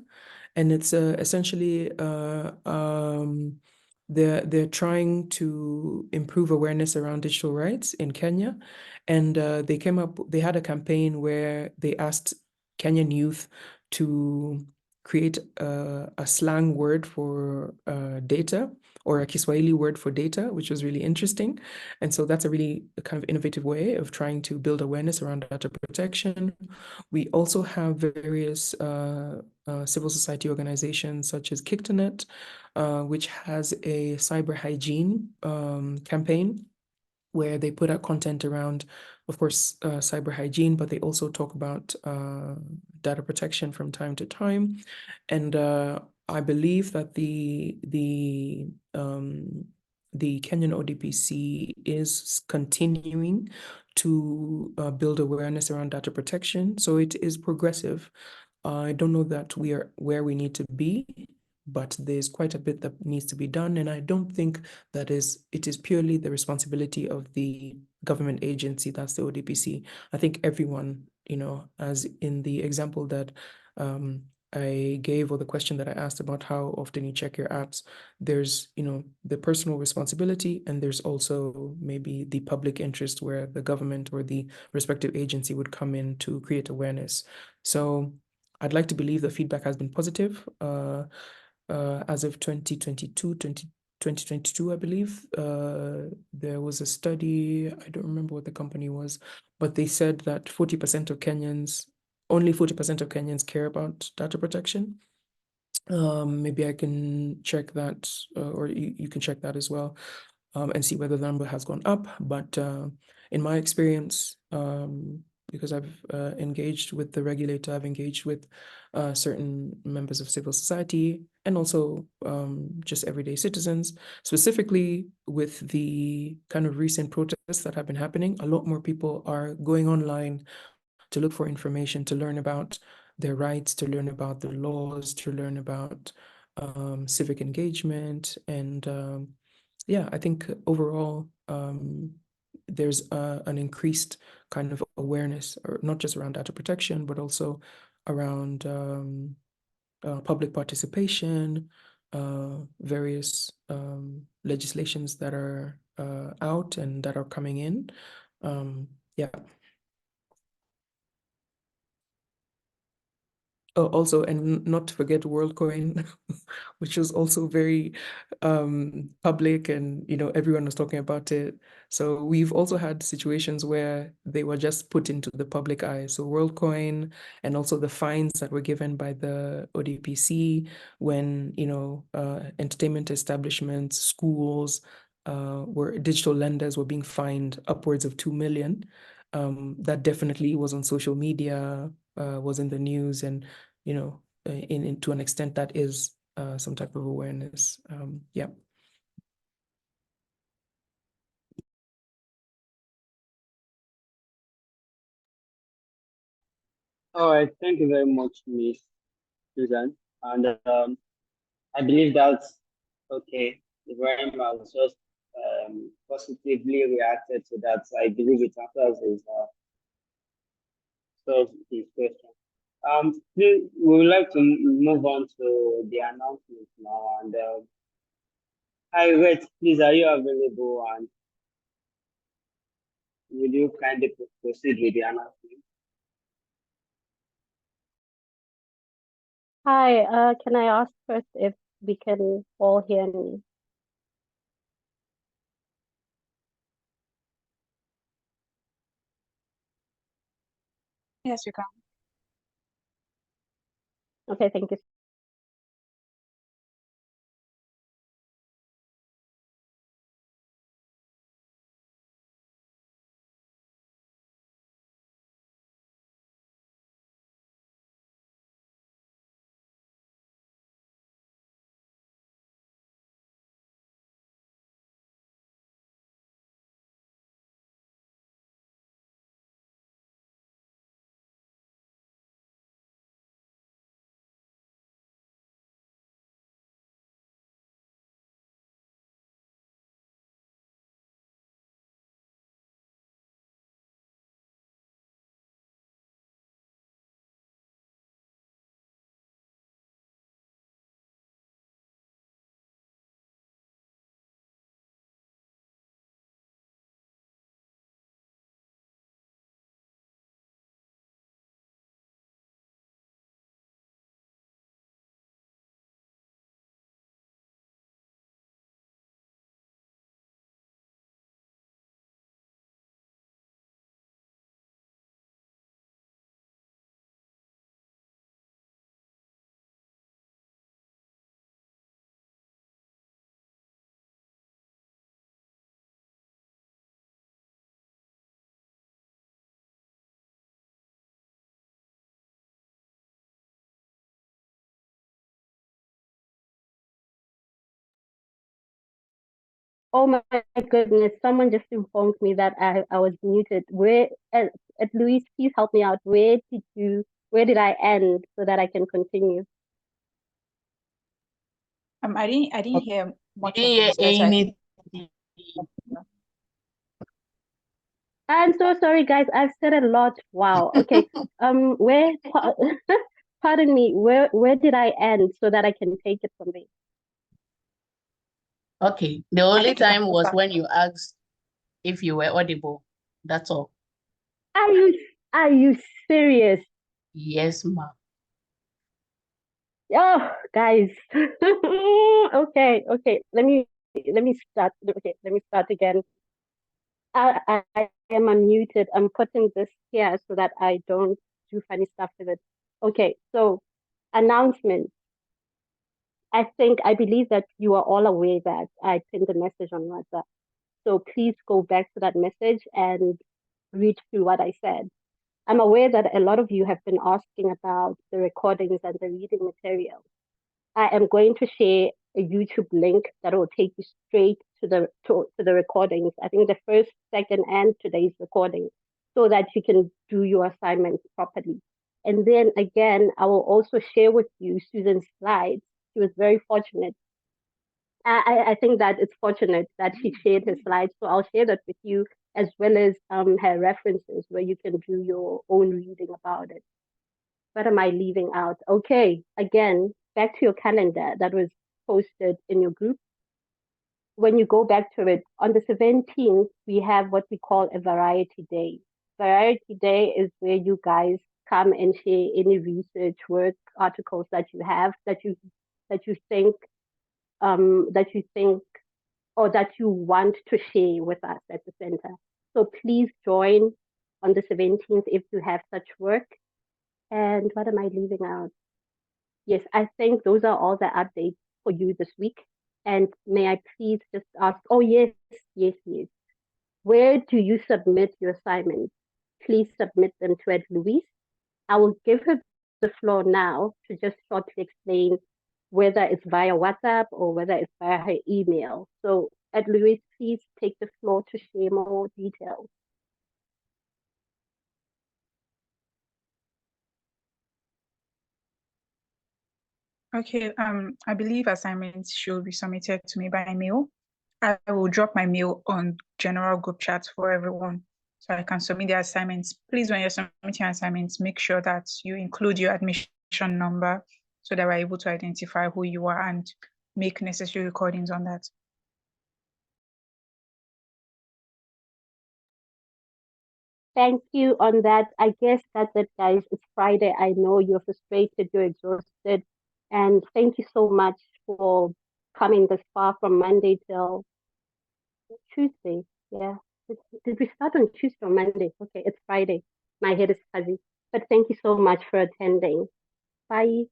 and it's essentially they're trying to improve awareness around digital rights in Kenya, and they had a campaign where they asked Kenyan youth to create a slang word for data, or a Kiswahili word for data, which was really interesting. And so that's a really kind of innovative way of trying to build awareness around data protection. We also have various civil society organizations such as Kictonet, which has a cyber hygiene campaign where they put out content around, of course, cyber hygiene, but they also talk about data protection from time to time. And I believe that the Kenyan ODPC is continuing to build awareness around data protection. So it is progressive. I don't know that we are where we need to be, but there's quite a bit that needs to be done. And I don't think that it is purely the responsibility of the government agency, that's the ODPC. I think everyone, as in the example that I gave, or the question that I asked about how often you check your apps, there's, the personal responsibility, and there's also maybe the public interest where the government or the respective agency would come in to create awareness. So I'd like to believe the feedback has been positive. As of 2022, I believe, there was a study, I don't remember what the company was, but they said that only 40% of Kenyans care about data protection. Maybe I can check that, or you can check that as well, and see whether the number has gone up. But in my experience, because I've engaged with the regulator, I've engaged with certain members of civil society, and also just everyday citizens, specifically with the kind of recent protests that have been happening. A lot more people are going online to look for information, to learn about their rights, to learn about the laws, to learn about civic engagement. And yeah, I think overall, there's an increased kind of awareness, or not just around data protection, but also around public participation, various legislations that are out and that are coming in. Yeah. Oh, also, and not to forget WorldCoin, which was also very public, and everyone was talking about it. So we've also had situations where they were just put into the public eye. So WorldCoin, and also the fines that were given by the ODPC when entertainment establishments, schools, where digital lenders were being fined upwards of 2 million. That definitely was on social media, was in the news, and to an extent that is some type of awareness. Yeah. All right, thank you very much, Miss Susan. And I believe that's okay. Ibrahim has just positively reacted to that. So I believe it answers solve his question. Please, we would like to move on to the announcement now. And hi, Rhett, please, are you available? And will you kindly proceed with the announcement? Hi, can I ask first if we can all hear me? Yes, you can. Okay, thank you. Oh my goodness, someone just informed me that I was muted. Where, Luis, please help me out. Where did I end so that I can continue? I didn't hear much of Yeah, this, but I think I'm so sorry, guys. I've said a lot. Wow. Okay. Pardon me. Where did I end so that I can take it from there? Okay. The only time was when you asked if you were audible. That's all. Are you serious? Yes, ma'am. Oh, guys. Okay. Let me start. Okay, let me start again. I am unmuted. I'm putting this here so that I don't do funny stuff with it. Okay, so announcement. I believe that you are all aware that I pinned a message on WhatsApp. So please go back to that message and read through what I said. I'm aware that a lot of you have been asking about the recordings and the reading material. I am going to share a YouTube link that will take you straight to the recordings. I think the first, second, and today's recording, so that you can do your assignments properly. And then again, I will also share with you Susan's slides. She was very fortunate. I think that it's fortunate that she shared her slides. So I'll share that with you, as well as her references where you can do your own reading about it. What am I leaving out? Okay, again, back to your calendar that was posted in your group. When you go back to it, on the 17th, we have what we call a variety day. Variety day is where you guys come and share any research work, articles that you have that you think or that you want to share with us at the center. So please join on the 17th if you have such work. And what am I leaving out? Yes, I think those are all the updates for you this week. And may I please just ask, oh yes. Where do you submit your assignments? Please submit them to Ed Louise. I will give her the floor now to just shortly explain whether it's via WhatsApp or whether it's via her email. So Ed Louise, please take the floor to share more details. okay. I believe assignments should be submitted to me by mail. I will drop my mail on general group chat for everyone. so I can submit the assignments. Please, when you're submitting assignments, make sure that you include your admission number so that we're able to identify who you are and make necessary recordings on that. Thank you on that. I guess that's it, guys. It's Friday. I know you're frustrated, you're exhausted. And thank you so much for coming this far from Monday till Tuesday. Yeah. Did we start on Tuesday or Monday? Okay, it's Friday. My head is fuzzy. But thank you so much for attending. Bye.